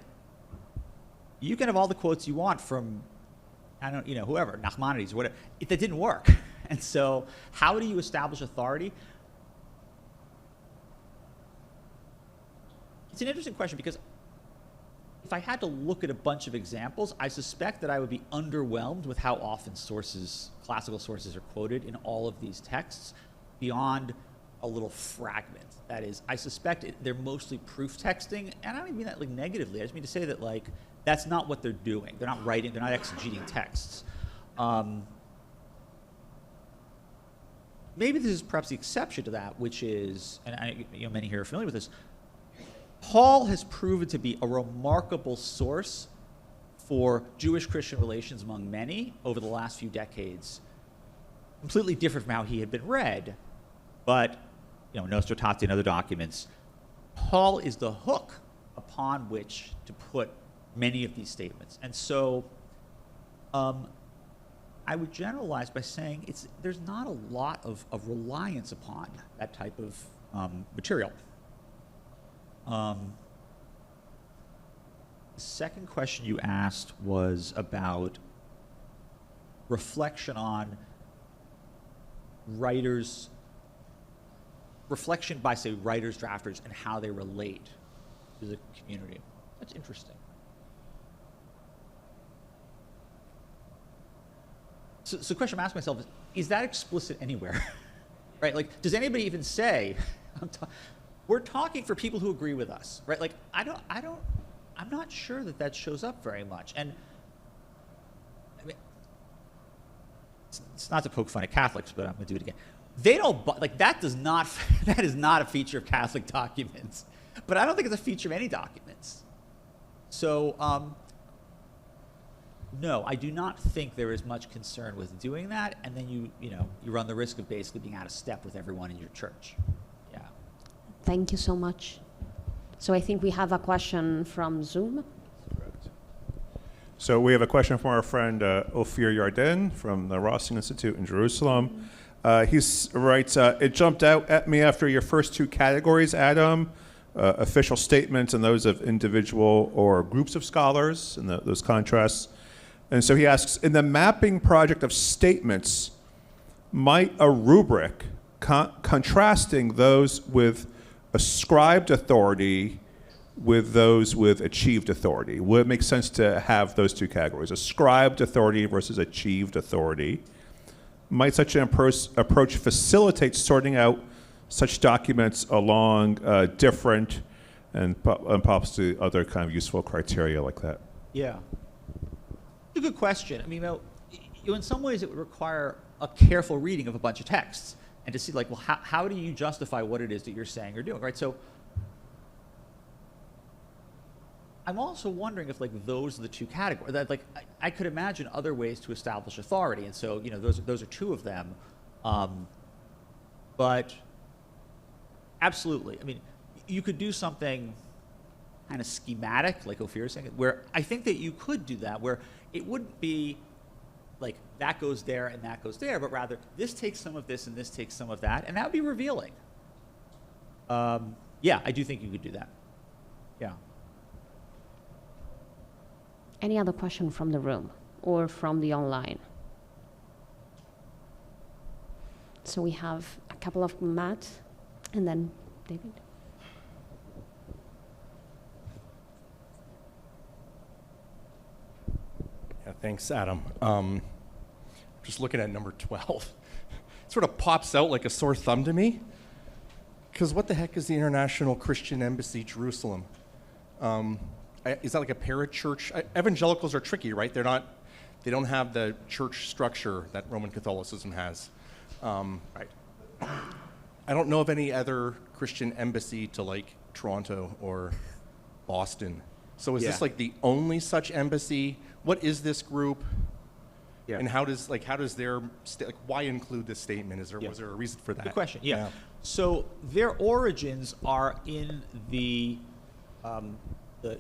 you can have all the quotes you want from, whoever, Nachmanides or whatever. That didn't work. And so how do you establish authority? It's an interesting question, because if I had to look at a bunch of examples, I suspect that I would be underwhelmed with how often classical sources are quoted in all of these texts beyond a little fragment. That is, I suspect they're mostly proof texting, and I don't mean that like negatively. I just mean to say that that's not what they're doing. They're not writing, they're not exegeting texts. Maybe this is perhaps the exception to that, which is, and many here are familiar with this, Paul has proven to be a remarkable source for Jewish-Christian relations among many over the last few decades. Completely different from how he had been read, but, Nostra Aetate and other documents, Paul is the hook upon which to put many of these statements. And so I would generalize by saying there's not a lot of reliance upon that type of material. The second question you asked was about reflection on writers, reflection by, say, writers, drafters, and how they relate to the community. That's interesting. So the question I'm asking myself is that explicit anywhere? Right? Like, does anybody even say, we're talking for people who agree with us, right? Like, I'm not sure that shows up very much. And I mean, it's not to poke fun at Catholics, but I'm going to do it again. They don't, like, that is not a feature of Catholic documents. But I don't think it's a feature of any documents. So, no, I do not think there is much concern with doing that, and then you run the risk of basically being out of step with everyone in your church. Yeah. Thank you so much. So I think we have a question from Zoom. Correct. So we have a question from our friend Ophir Yarden from the Rothstein Institute in Jerusalem. He writes, it jumped out at me after your first two categories, Adam, official statements and those of individual or groups of scholars, and those contrasts. And so he asks, in the mapping project of statements, might a rubric contrasting those with ascribed authority with those with achieved authority, would it make sense to have those two categories, ascribed authority versus achieved authority? Might such an approach facilitate sorting out such documents along different and possibly other kind of useful criteria like that? Yeah. It's a good question. I mean, in some ways it would require a careful reading of a bunch of texts and to see, like, well, how do you justify what it is that you're saying or doing, right? So I'm also wondering if, like, those are the two categories. That, like, I could imagine other ways to establish authority, and so, those are two of them. But absolutely, I mean, you could do something kind of schematic, like Ophir is saying, where I think that you could do that, where it wouldn't be like that goes there and that goes there, but rather this takes some of this and this takes some of that, and that would be revealing. Yeah, I do think you could do that. Yeah. Any other question from the room or from the online? So we have a couple of Matt and then David. Yeah, thanks, Adam. Just looking at number 12, it sort of pops out like a sore thumb to me. Because what the heck is the International Christian Embassy, Jerusalem? Is that like a parachurch? Evangelicals are tricky, right? They don't have the church structure that Roman Catholicism has. Right. I don't know of any other Christian embassy to like Toronto or Boston. So is this like the only such embassy? What is this group? Yeah. And how does their why include this statement? Was there a reason for that? Good question. Yeah. So their origins are in the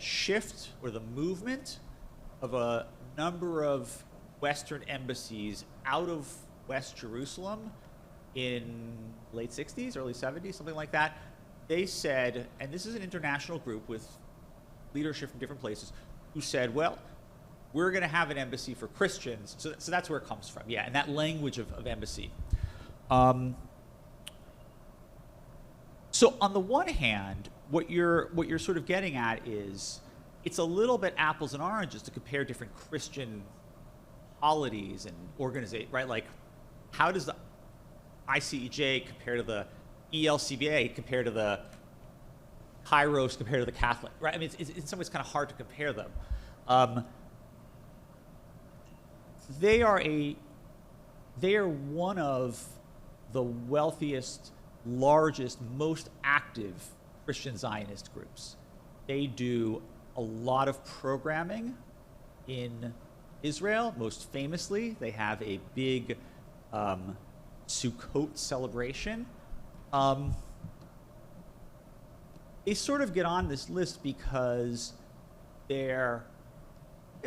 shift or the movement of a number of Western embassies out of West Jerusalem in late 60s, early 70s, something like that. They said, and this is an international group with leadership from different places, who said, well, we're going to have an embassy for Christians. So that's where it comes from. Yeah, and that language of embassy. So on the one hand, what you're sort of getting at is it's a little bit apples and oranges to compare different Christian polities and organizations, right? Like, how does the ICEJ compare to the ELCBA, compare to the Kairos, compare to the Catholic, right? I mean, it's in some ways kind of hard to compare them. They are one of the wealthiest, largest, most active Christian Zionist groups. They do a lot of programming in Israel. Most famously, they have a big Sukkot celebration. They sort of get on this list because they have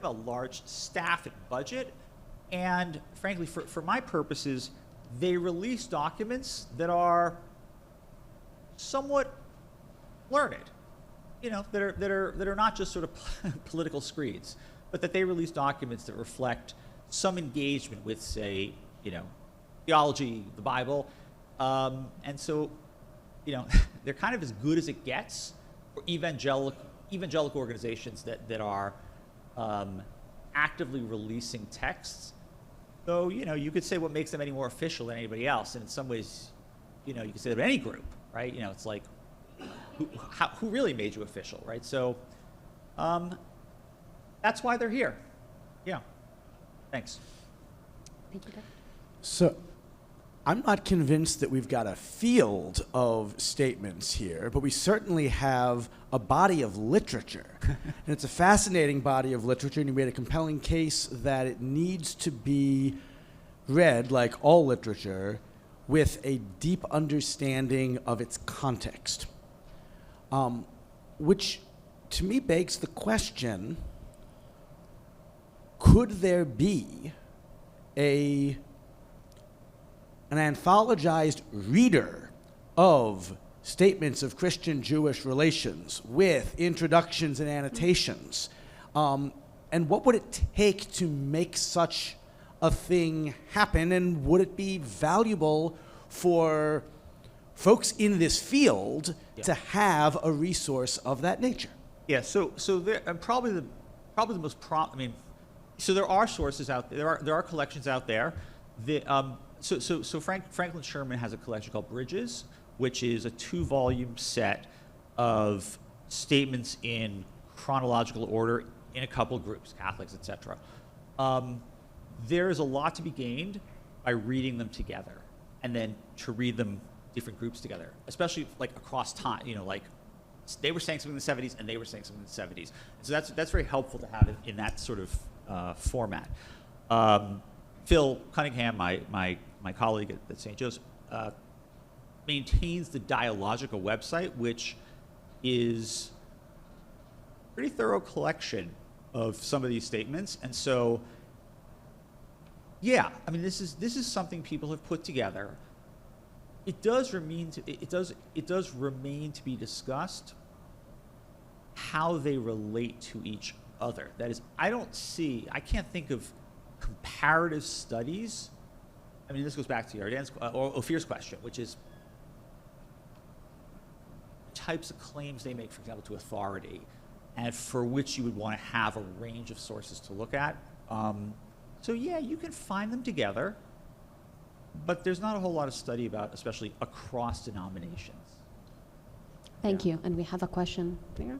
a large staff and budget, And frankly, for my purposes, they release documents that are somewhat learned, that are not just sort of political screeds, but that they release documents that reflect some engagement with, say, theology, the Bible, and so, they're kind of as good as it gets for evangelical organizations that are actively releasing texts. Though, you could say what makes them any more official than anybody else, and in some ways, you could say that any group, right? It's like, who really made you official, right? So that's why they're here. Yeah. Thanks. Thank you, Doug. So I'm not convinced that we've got a field of statements here, but we certainly have a body of literature. And it's a fascinating body of literature, and you made a compelling case that it needs to be read, like all literature, with a deep understanding of its context. Which, to me, begs the question, could there be an anthologized reader of statements of Christian-Jewish relations with introductions and annotations? And what would it take to make such a thing happen? And would it be valuable for folks in this field to have a resource of that nature? Yeah. So there, and probably the most so there are sources out there. There are collections out there. So Franklin Sherman has a collection called Bridges, which is a 2-volume set of statements in chronological order in a couple groups, Catholics, etc. There is a lot to be gained by reading them together, and then to read them different groups together, especially like across time. Like they were saying something in the 70s, and they were saying something in the 70s. So that's very helpful to have it in that sort of format. Phil Cunningham, my colleague at St. Joe's, maintains the Dialogica website, which is a pretty thorough collection of some of these statements. And so, yeah, this is something people have put together. It does remain to be discussed how they relate to each other. That is, I can't think of comparative studies. This goes back to Yardan's or Ophir's question, which is types of claims they make, for example, to authority, and for which you would want to have a range of sources to look at. So yeah, you can find them together, but there's not a whole lot of study about, especially across denominations. Thank you. And we have a question there.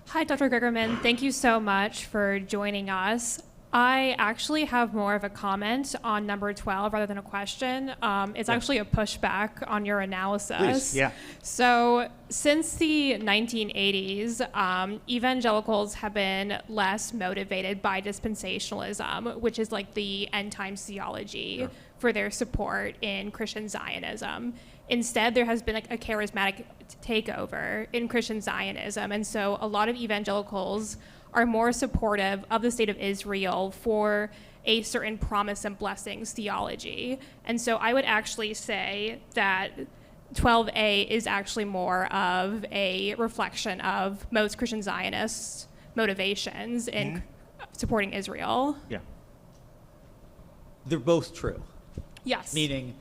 Hi, Dr. Gregerman. Thank you so much for joining us. I actually have more of a comment on number 12 rather than a question. It's actually a pushback on your analysis. Please, yeah. So since the 1980s, evangelicals have been less motivated by dispensationalism, which is like the end times theology, for their support in Christian Zionism. Instead, there has been like a charismatic takeover in Christian Zionism. And so a lot of evangelicals are more supportive of the state of Israel for a certain promise and blessings theology. And so I would actually say that 12A is actually more of a reflection of most Christian Zionists' motivations in supporting Israel. Yeah. They're both true. Yes. Meaning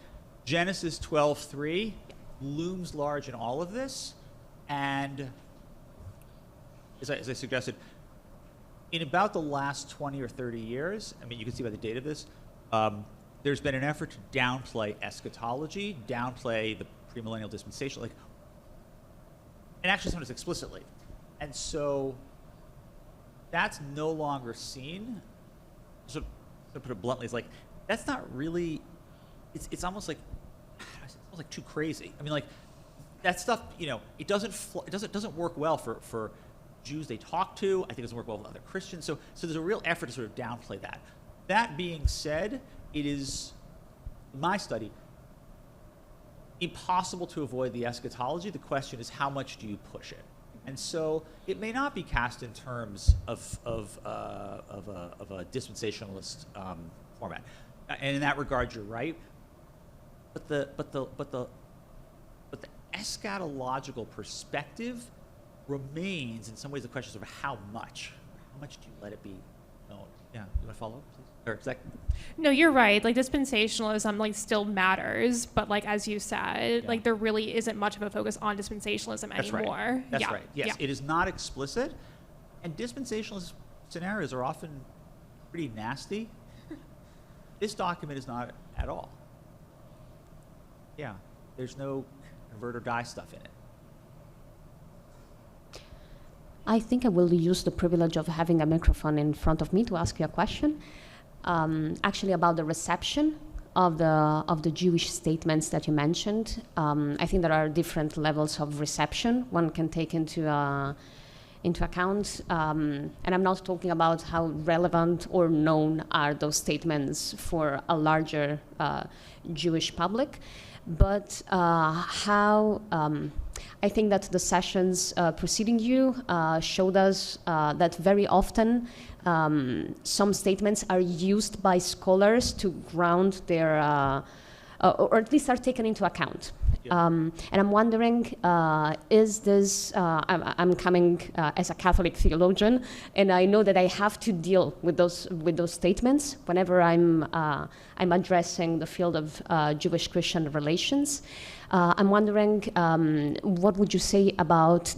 Genesis 12:3 looms large in all of this, and as I suggested, in about the last 20 or 30 years, you can see by the date of this, there's been an effort to downplay eschatology, downplay the premillennial dispensation, and actually sometimes explicitly. And so that's no longer seen. So to put it bluntly, it's like, that's not really, it's almost like too crazy. That stuff, it doesn't work well for Jews they talk to. I think it doesn't work well with other Christians. So there's a real effort to sort of downplay that. That being said, it is, in my study, impossible to avoid the eschatology. The question is, how much do you push it? And so it may not be cast in terms of a dispensationalist format. And in that regard, you're right. But the eschatological perspective remains, in some ways, the question of how much. How much do you let it be known? Yeah, you want to follow up, please? Or Zach? No, you're right. Like dispensationalism, like still matters, but like as you said, Yeah. like there really isn't much of a focus on dispensationalism That's anymore. right. That's Yeah. right. Yes, Yeah. it is not explicit, and dispensationalist scenarios are often pretty nasty. This document is not at all. Yeah, there's no convert or die stuff in it. I think I will use the privilege of having a microphone in front of me to ask you a question. Actually, about the reception of the Jewish statements that you mentioned. I think there are different levels of reception one can take into account. And I'm not talking about how relevant or known are those statements for a larger Jewish public, but how I think that the sessions preceding you showed us that very often some statements are used by scholars to ground their, or at least are taken into account. Yeah. And I'm wondering, is this, I'm coming as a Catholic theologian, and I know that I have to deal with those statements whenever I'm addressing the field of Jewish-Christian relations. I'm wondering, what would you say about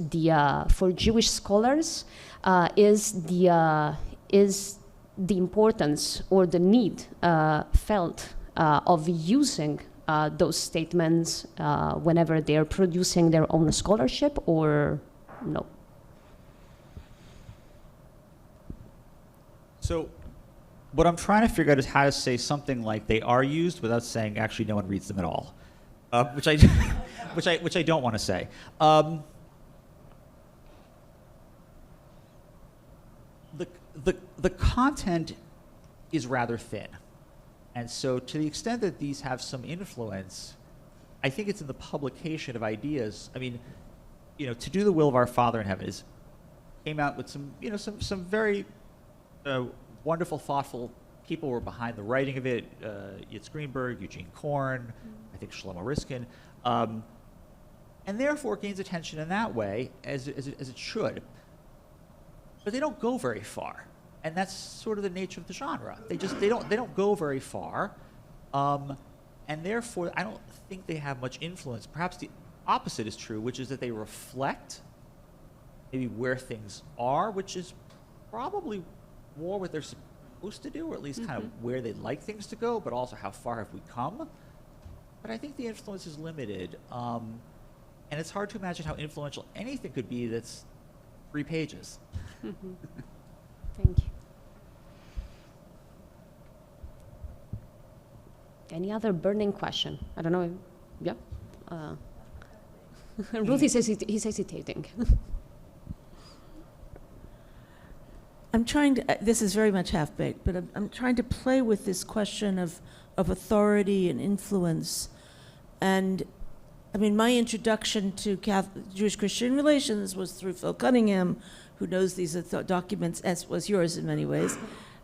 for Jewish scholars, is the importance or the need felt of using those statements whenever they're producing their own scholarship, or no? So what I'm trying to figure out is how to say something like they are used without saying actually no one reads them at all, which I which I don't want to say. The content is rather thin. And so to the extent that these have some influence, I think it's in the publication of ideas. I mean, to do the will of our Father in heaven came out with some very wonderful, thoughtful people were behind the writing of it. Yitz Greenberg, Eugene Korn, I think Shlomo Riskin. And therefore gains attention in that way, as it should. But they don't go very far. And that's sort of the nature of the genre. They don't go very far, and therefore I don't think they have much influence. Perhaps the opposite is true, which is that they reflect maybe where things are, which is probably more what they're supposed to do, or at least kind of where they'd like things to go, but also how far have we come. But I think the influence is limited, and it's hard to imagine how influential anything could be that's 3 pages. Thank you. Any other burning question? I don't know. Yep. Ruth is hesitating. I'm trying to, this is very much half-baked, but I'm trying to play with this question of authority and influence. And I mean, my introduction to Jewish-Christian relations was through Phil Cunningham, who knows these documents, as was yours in many ways,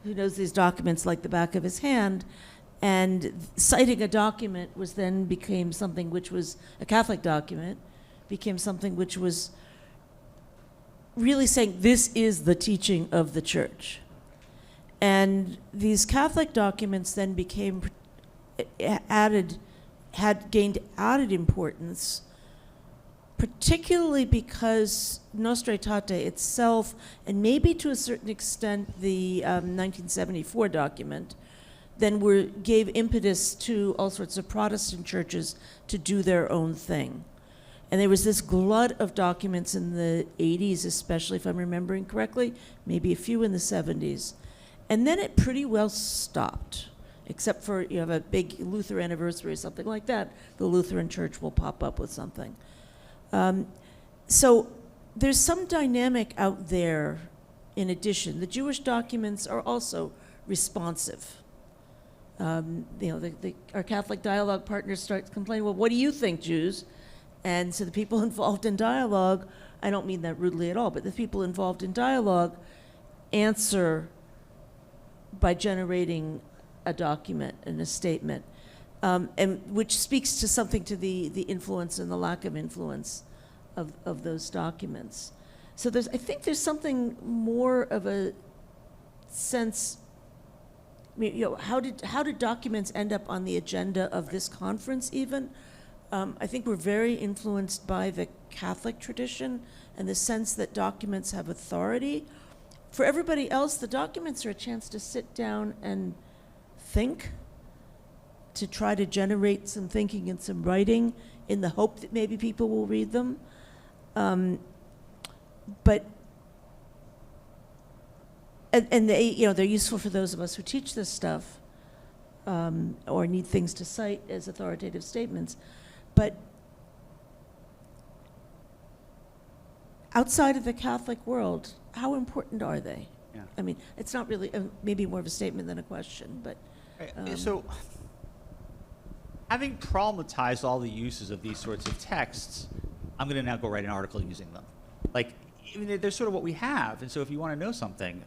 who knows these documents like the back of his hand. And citing a document became something which was a Catholic document, became something which was really saying this is the teaching of the church. And these Catholic documents then became had gained added importance, particularly because Nostra Aetate itself, and maybe to a certain extent the 1974 document, then gave impetus to all sorts of Protestant churches to do their own thing. And there was this glut of documents in the 80s, especially if I'm remembering correctly, maybe a few in the 70s. And then it pretty well stopped, except for you have a big Luther anniversary or something like that, the Lutheran Church will pop up with something. So there's some dynamic out there in addition. The Jewish documents are also responsive. Our Catholic dialogue partners start complaining, well, what do you think, Jews? And so the people involved in dialogue I don't mean that rudely at all, but the people involved in dialogue answer by generating a document and a statement, and which speaks to something to the influence and the lack of influence of those documents. So I think there's something more of a sense. I mean, how did documents end up on the agenda of this conference even? I think we're very influenced by the Catholic tradition and the sense that documents have authority. For everybody else, the documents are a chance to sit down and think, to try to generate some thinking and some writing in the hope that maybe people will read them. But they, they're useful for those of us who teach this stuff, or need things to cite as authoritative statements. But outside of the Catholic world, how important are they? Yeah. I mean, it's not really, maybe more of a statement than a question, but. So, having problematized all the uses of these sorts of texts, I'm going to now go write an article using them. Like, I mean, they're sort of what we have. And so if you want to know something,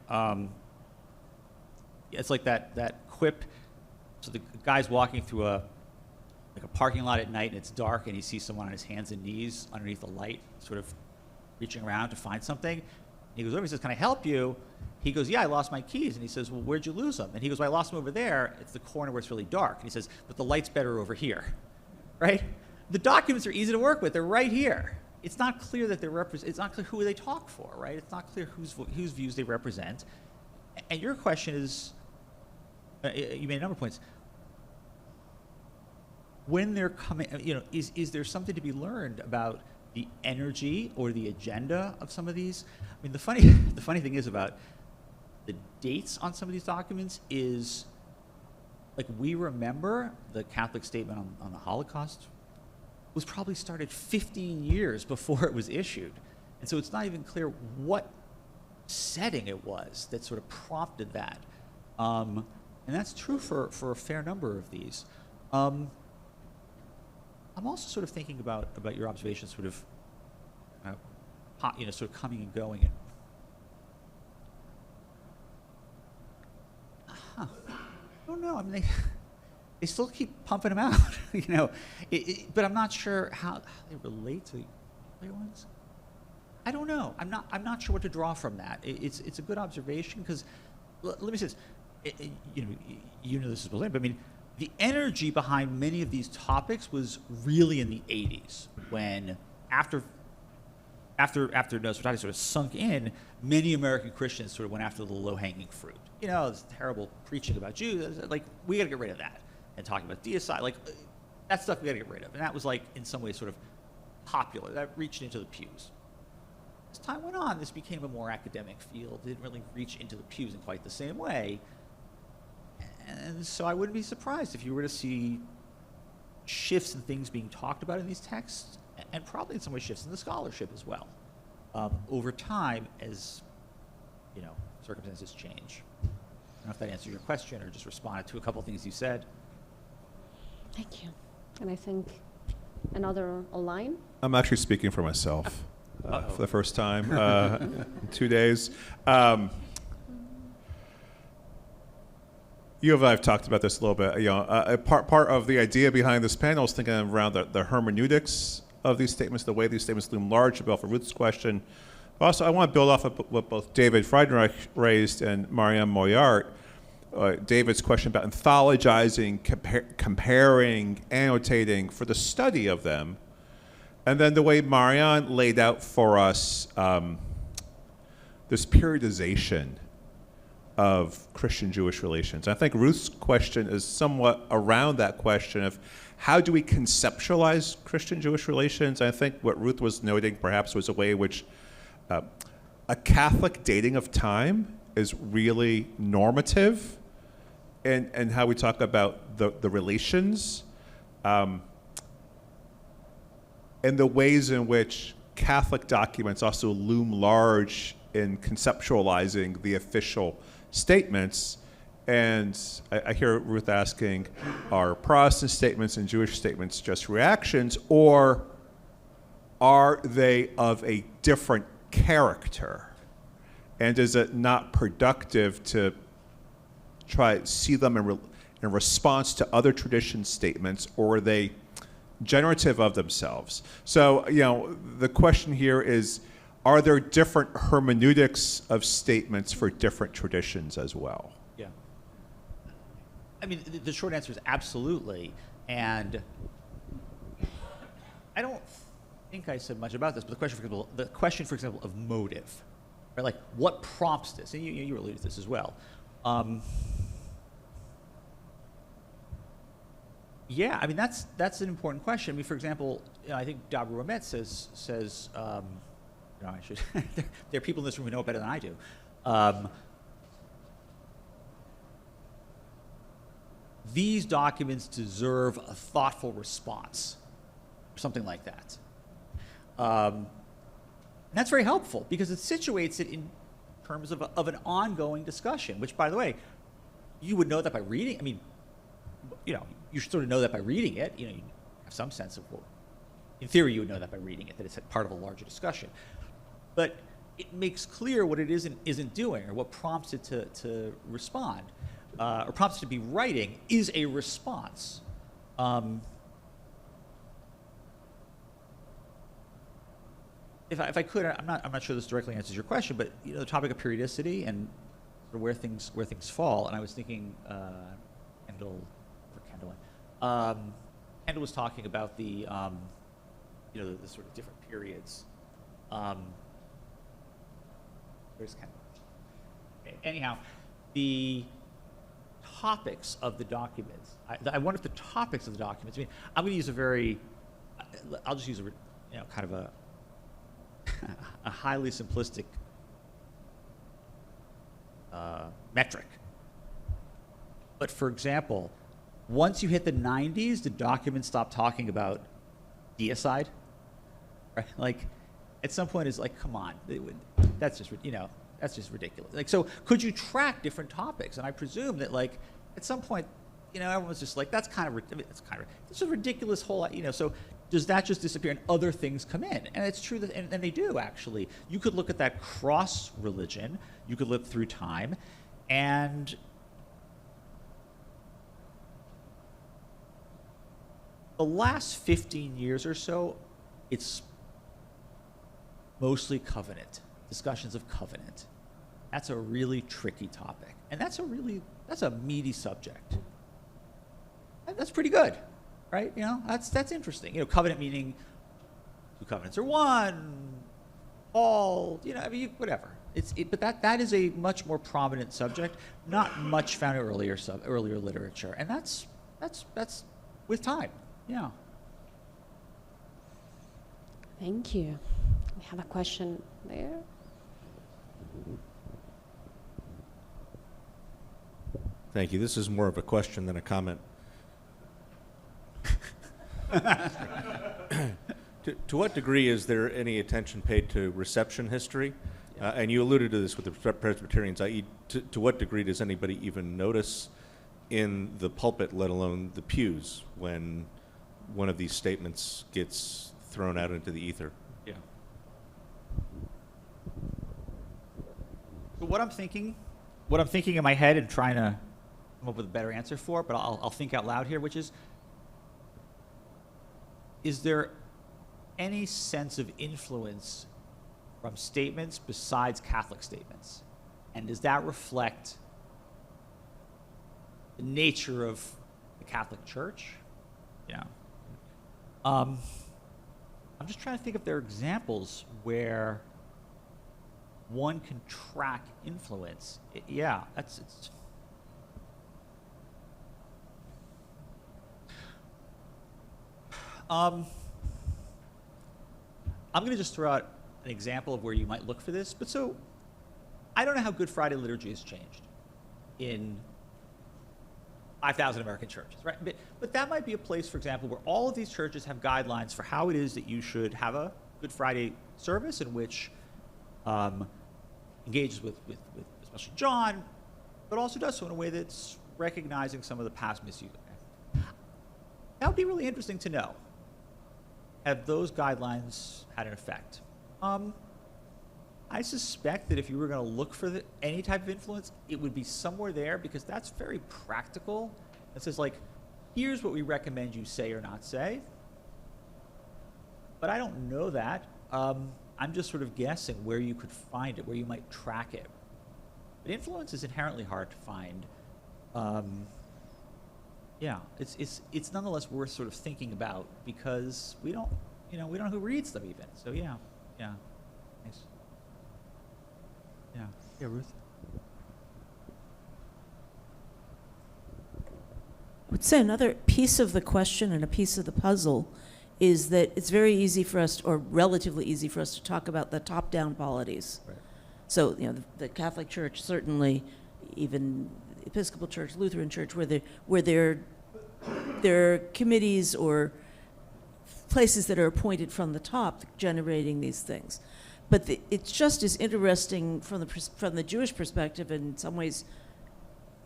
it's like that quip. So the guy's walking through a parking lot at night, and it's dark, and he sees someone on his hands and knees underneath the light, sort of reaching around to find something. And he goes over, he says, "Can I help you?" He goes, "Yeah, I lost my keys." And he says, "Well, where'd you lose them?" And he goes, "Well, I lost them over there. It's the corner where it's really dark." And he says, "But the light's better over here," right? The documents are easy to work with. They're right here. It's not clear that it's not clear who they talk for, right? It's not clear whose views they represent. And your question is, you made a number of points. When they're coming, is there something to be learned about the energy or the agenda of some of these? I mean, the funny thing is about the dates on some of these documents is, like, we remember the Catholic statement on the Holocaust was probably started 15 years before it was issued. And so it's not even clear what setting it was that sort of prompted that. And that's true for a fair number of these. I'm also sort of thinking about your observations, sort of, sort of coming and going. I don't know. I mean, they still keep pumping them out, but I'm not sure how they relate to the other ones. I don't know. I'm not sure what to draw from that. It's a good observation, because let me say this. This is brilliant, but I mean, the energy behind many of these topics was really in the 80s, when after Nosferatu sort of sunk in, many American Christians sort of went after the low-hanging fruit. This terrible preaching about Jews. Like, we got to get rid of that. And talking about deicide, like, that stuff we got to get rid of. And that was, like, in some ways sort of popular. That reached into the pews. As time went on, this became a more academic field. It didn't really reach into the pews in quite the same way. And so I wouldn't be surprised if you were to see shifts in things being talked about in these texts, and probably in some way shifts in the scholarship as well, over time as, circumstances change. I don't know if that answered your question or just responded to a couple of things you said. Thank you. And I think another online. I'm actually speaking for myself for the first time in 2 days. You and I have talked about this a little bit. Part of the idea behind this panel is thinking around the hermeneutics of these statements, the way these statements loom large, about for Ruth's question. But also, I want to build off of what both David Friedenreich raised and Marianne Moyart. David's question about anthologizing, comparing, annotating for the study of them. And then the way Marianne laid out for us this periodization of Christian-Jewish relations. I think Ruth's question is somewhat around that question of how do we conceptualize Christian-Jewish relations? I think what Ruth was noting perhaps was a way in which a Catholic dating of time is really normative and how we talk about the relations and the ways in which Catholic documents also loom large in conceptualizing the official statements. And I hear Ruth asking, are Protestant statements and Jewish statements just reactions, or are they of a different character? And is it not productive to try to see them in response to other tradition statements, or are they generative of themselves? So, the question here is, are there different hermeneutics of statements for different traditions as well? Yeah. I mean, the short answer is absolutely. And I don't think I said much about this, but the question, for example, of motive, right? Like, what prompts this? And you alluded to this as well. Yeah, I mean, that's an important question. I mean, for example, I think Gregerman says I should. There are people in this room who know it better than I do. These documents deserve a thoughtful response, or something like that. That's very helpful because it situates it in terms of an ongoing discussion, which, by the way, you would know that by reading. I mean, you sort of know that by reading it. You have some sense of, well, in theory, you would know that by reading it, that it's part of a larger discussion. But it makes clear what it isn't doing, or what prompts it to respond, or prompts it to be writing is a response. If I could, I'm not sure this directly answers your question, but the topic of periodicity and where things fall, and I was thinking, Kendall was talking about the the sort of different periods. Where's Kendall? Okay. Anyhow, the topics of the documents. I wonder if the topics of the documents. I mean, I'm going to use I'll just use kind of a highly simplistic metric. But for example, once you hit the 90s, the documents stop talking about deicide, right? Like, at some point, it's like, come on, that's just ridiculous. Like, so could you track different topics? And I presume that, like, at some point, everyone's just like, it's a ridiculous whole, So does that just disappear and other things come in? And it's true that, and they do actually. You could look at that cross religion. You could look through time, and the last 15 years or so, it's mostly covenant, discussions of covenant. That's a really tricky topic, and that's a meaty subject. And that's pretty good, right? That's interesting. Covenant meaning two covenants are one, all. Whatever. But that is a much more prominent subject, not much found in earlier literature, and that's with time. Yeah. Thank you. We have a question there. Thank you. This is more of a question than a comment. To what degree is there any attention paid to reception history? And you alluded to this with the Presbyterians, i.e., to what degree does anybody even notice in the pulpit, let alone the pews, when one of these statements gets thrown out into the ether? Yeah. So what I'm thinking in my head and trying to come up with a better answer for it, but I'll think out loud here, which is there any sense of influence from statements besides Catholic statements? And does that reflect the nature of the Catholic Church? I'm just trying to think if there are examples where one can track influence. I'm going to just throw out an example of where you might look for this. But so, I don't know how Good Friday liturgy has changed in 5,000 American churches, right? But that might be a place, for example, where all of these churches have guidelines for how it is that you should have a Good Friday service in which engages with especially John, but also does so in a way that's recognizing some of the past misuse. That would be really interesting to know. have those guidelines had an effect? I suspect that if you were going to look for any type of influence, it would be somewhere there, because that's very practical. It says, like, here's what we recommend you say or not say. But I don't know that. I'm just sort of guessing where you could find it, where you might track it. But influence is inherently hard to find. Yeah, it's nonetheless worth sort of thinking about, because we don't know who reads them even. So yeah, thanks. Yeah, Ruth. I would say another piece of the question and a piece of the puzzle is that it's very easy for us, or relatively easy for us, to talk about the top-down polities. Right. So, the Catholic Church, certainly, even Episcopal Church, Lutheran Church, where there are committees or places that are appointed from the top generating these things. But it's just as interesting from the Jewish perspective, and in some ways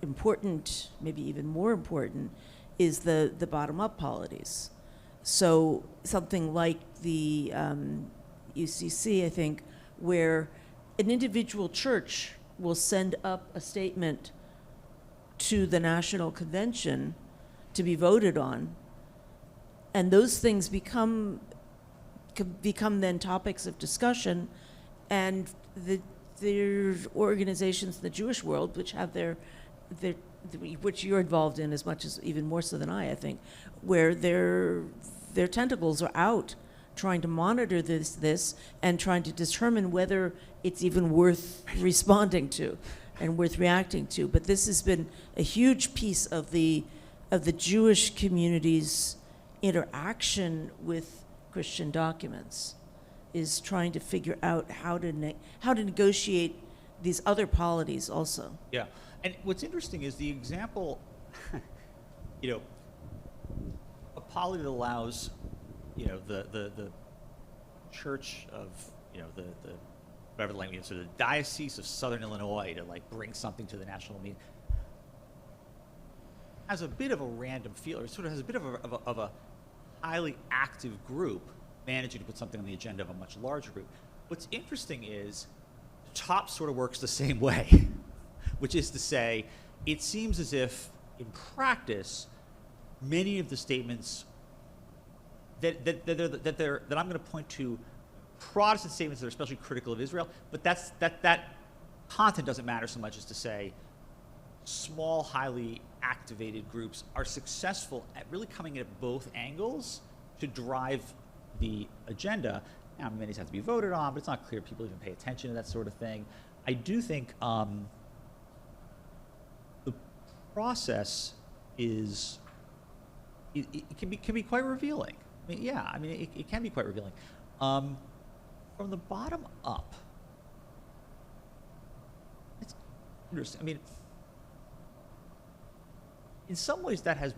important, maybe even more important, is the bottom-up polities. So something like the UCC, I think, where an individual church will send up a statement to the National Convention to be voted on, and those things become then topics of discussion, and there's organizations in the Jewish world which have which you're involved in as much as, even more so than I think, where their tentacles are out trying to monitor this and trying to determine whether it's even worth responding to and worth reacting to. But this has been a huge piece of the Jewish community's interaction with Christian documents, is trying to figure out how to negotiate these other polities also. Yeah, and what's interesting is the example, a polity that allows, the church of, the whatever the language is, so the Diocese of Southern Illinois to bring something to the national meeting, has a bit of a random feel, or sort of has a bit of a highly active group managing to put something on the agenda of a much larger group. What's interesting is the top sort of works the same way, which is to say, it seems as if, in practice, many of the statements that I'm going to point to, Protestant statements that are especially critical of Israel, but that content doesn't matter so much as to say small, highly activated groups are successful at really coming in at both angles to drive the agenda. Now, many have to be voted on, but it's not clear people even pay attention to that sort of thing. I do think the process is, it can be quite revealing. It can be quite revealing. From the bottom up, it's interesting. In some ways, that deserves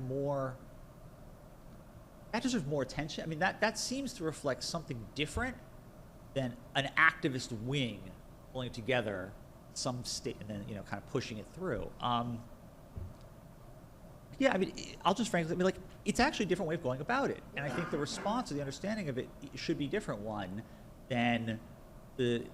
more attention. That seems to reflect something different than an activist wing pulling together some state and then kind of pushing it through. I'll just frankly, it's actually a different way of going about it, and I think the response or the understanding of it should be a different one than again,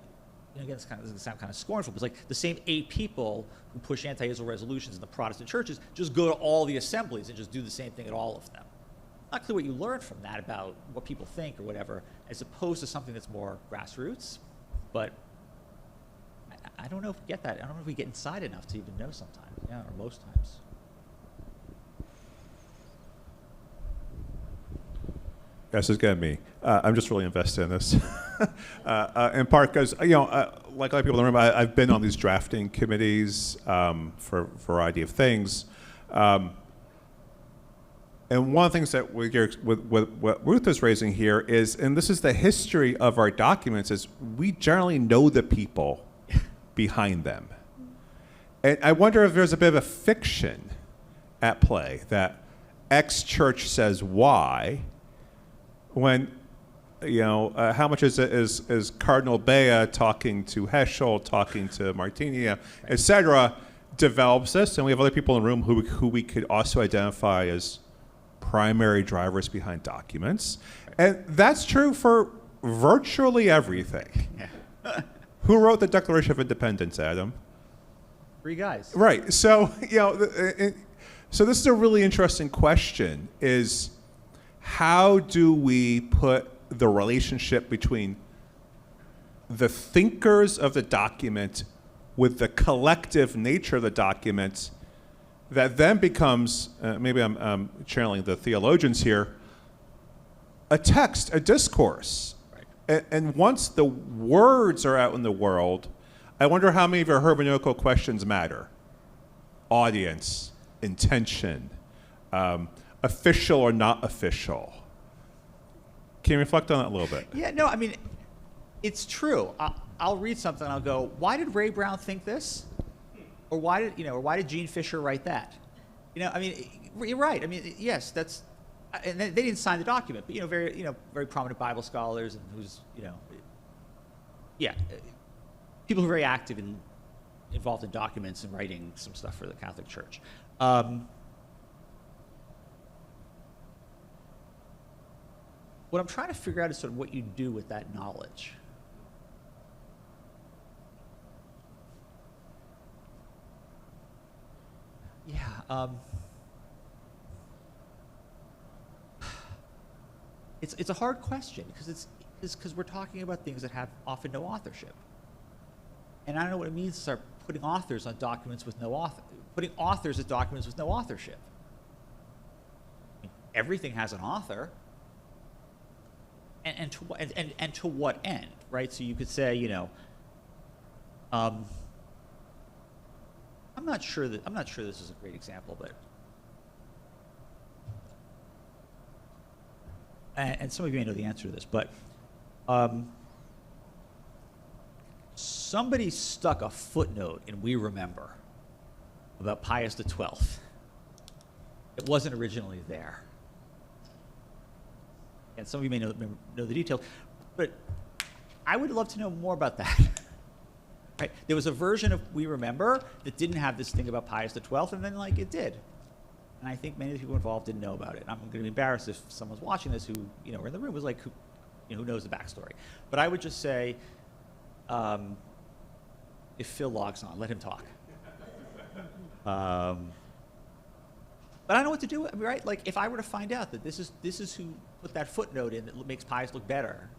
this doesn't sound kind of scornful, but it's like the same 8 people who push anti-Israel resolutions in the Protestant churches just go to all the assemblies and just do the same thing at all of them. Not clear what you learn from that about what people think or whatever, as opposed to something that's more grassroots. But I don't know if we get that. I don't know if we get inside enough to even know sometimes, or most times. This is getting me. I'm just really invested in this, in part because like a lot of people in the room, I've been on these drafting committees for a variety of things, and one of the things that with what Ruth is raising here is, and this is the history of our documents, is we generally know the people behind them, and I wonder if there's a bit of a fiction at play that X church says Y. When, how much is Cardinal Bea talking to Heschel, talking to Martini, et cetera, develops this, and we have other people in the room who we could also identify as primary drivers behind documents. And that's true for virtually everything. Who wrote the Declaration of Independence, Adam? 3 guys. Right. So, so this is a really interesting question, is how do we put the relationship between the thinkers of the document with the collective nature of the document that then becomes, maybe I'm channeling the theologians here, a text, a discourse. And once the words are out in the world, I wonder how many of your hermeneutical questions matter. Audience, intention, official or not official. Can you reflect on that a little bit? Yeah, no, I mean, it's true. I'll read something and I'll go, why did Ray Brown think this? Or why did Gene Fisher write that? I mean, you're right. I mean, yes, that's, and they didn't sign the document, but very prominent Bible scholars and who's people who are very active and involved in documents and writing some stuff for the Catholic Church. What I'm trying to figure out is sort of what you do with that knowledge. Yeah. It's a hard question because we're talking about things that have often no authorship, and I don't know what it means to start putting authors on documents with no author, putting authors as documents with no authorship. I mean, everything has an author, and to what end, right? So you could say, I'm not sure this is a great example, but. And some of you may know the answer to this, but somebody stuck a footnote in We Remember about Pius XII. It wasn't originally there. And some of you may know the details, but I would love to know more about that. Right? There was a version of We Remember that didn't have this thing about Pius XII, and then it did. And I think many of the people involved didn't know about it. I'm going to be embarrassed if someone's watching this who, were in the room, was like, who knows the backstory. But I would just say, if Phil logs on, let him talk. But I don't know what to do, right? Like, if I were to find out that this is who put that footnote in that makes Pius look better,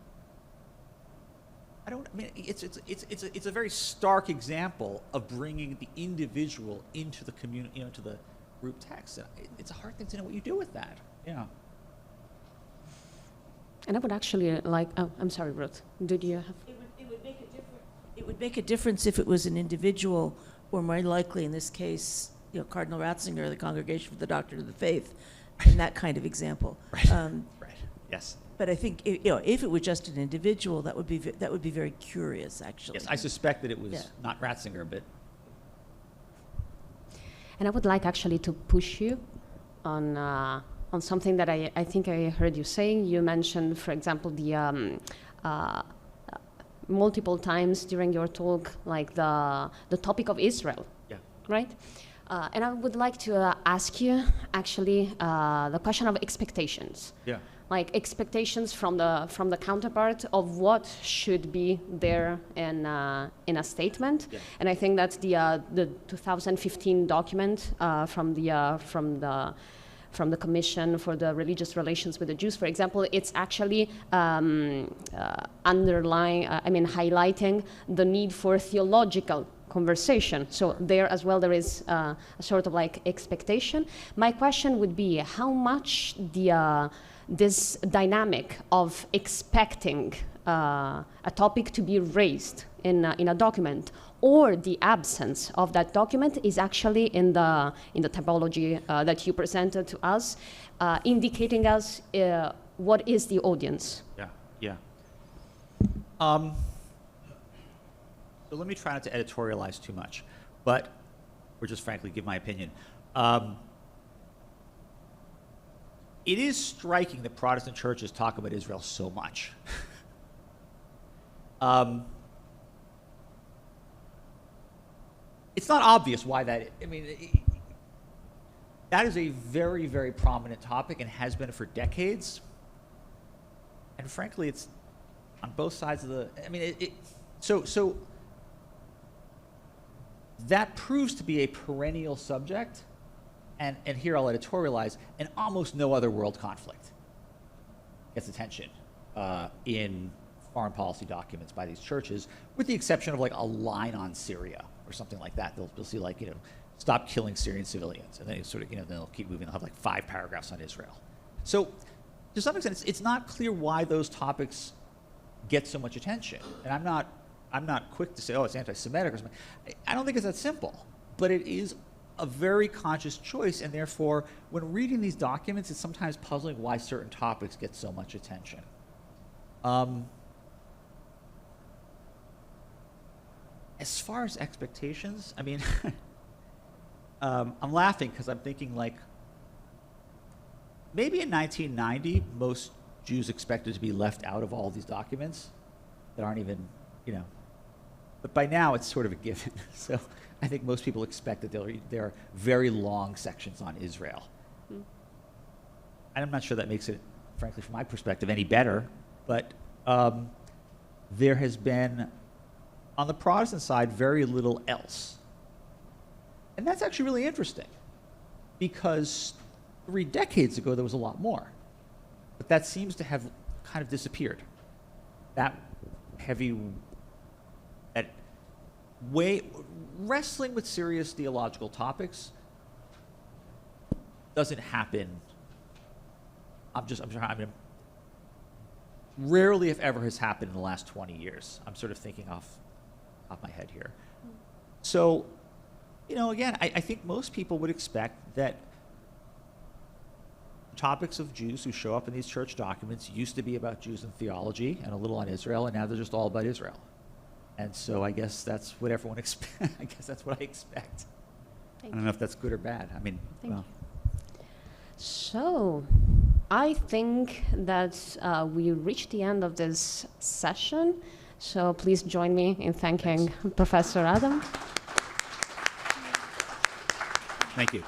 it's a very stark example of bringing the individual into the community, into the group text. It's a hard thing to know what you do with that. Yeah. And I would actually like. Oh, I'm sorry, Ruth. Did you have? It would make a difference if it was an individual, or more likely in this case, Cardinal Ratzinger, the Congregation for the Doctrine of the Faith, in that kind of example. Right. Right. Yes. But I think if it were just an individual, that would be very curious, actually. Yes, I suspect that it was not Ratzinger, but. And I would like actually to push you on something that I think I heard you saying. You mentioned, for example, the multiple times during your talk, like the topic of Israel. Yeah. Right. And I would like to ask you actually the question of expectations. Yeah. Like expectations from the counterpart of what should be there in a statement. Yeah. And I think that the 2015 document from the Commission for the Religious Relations with the Jews, for example, it's actually highlighting the need for theological conversation. So there as well, there is a sort of like expectation. My question would be how much this dynamic of expecting a topic to be raised in a document, or the absence of that document, is actually in the typology that you presented to us, indicating us what is the audience. Yeah. So let me try not to editorialize too much, or just frankly give my opinion. It is striking that Protestant churches talk about Israel so much. It's not obvious why that. That is a very, very prominent topic and has been for decades. And frankly, it's on both sides of the, I mean, so that proves to be a perennial subject, and here I'll editorialize, and almost no other world conflict gets attention in foreign policy documents by these churches, with the exception of like a line on Syria or something like that. They'll see like, stop killing Syrian civilians, and then sort of, then they'll keep moving. They'll have like 5 paragraphs on Israel. So to some extent, it's not clear why those topics get so much attention. And I'm not quick to say, oh, it's anti-Semitic or something. I don't think it's that simple, but it is a very conscious choice, and therefore, when reading these documents, it's sometimes puzzling why certain topics get so much attention. As far as expectations, I mean, I'm laughing because I'm thinking like, maybe in 1990, most Jews expected to be left out of all these documents that aren't even, but by now it's sort of a given. So I think most people expect that there are very long sections on Israel. And I'm not sure that makes it, frankly, from my perspective, any better, but there has been, on the Protestant side, very little else. And that's actually really interesting, because 3 decades ago there was a lot more. But that seems to have kind of disappeared. That heavy, that way, wrestling with serious theological topics doesn't happen. Rarely, if ever, has happened in the last 20 years. I'm sort of thinking off my head here. So, again, I think most people would expect that topics of Jews who show up in these church documents used to be about Jews and theology and a little on Israel, and now they're just all about Israel. And so I guess that's what everyone expects. I guess that's what I expect. I don't know if that's good or bad. I mean, Thank you. So I think that we reached the end of this session. So please join me in thanking Professor Adam. Thank you.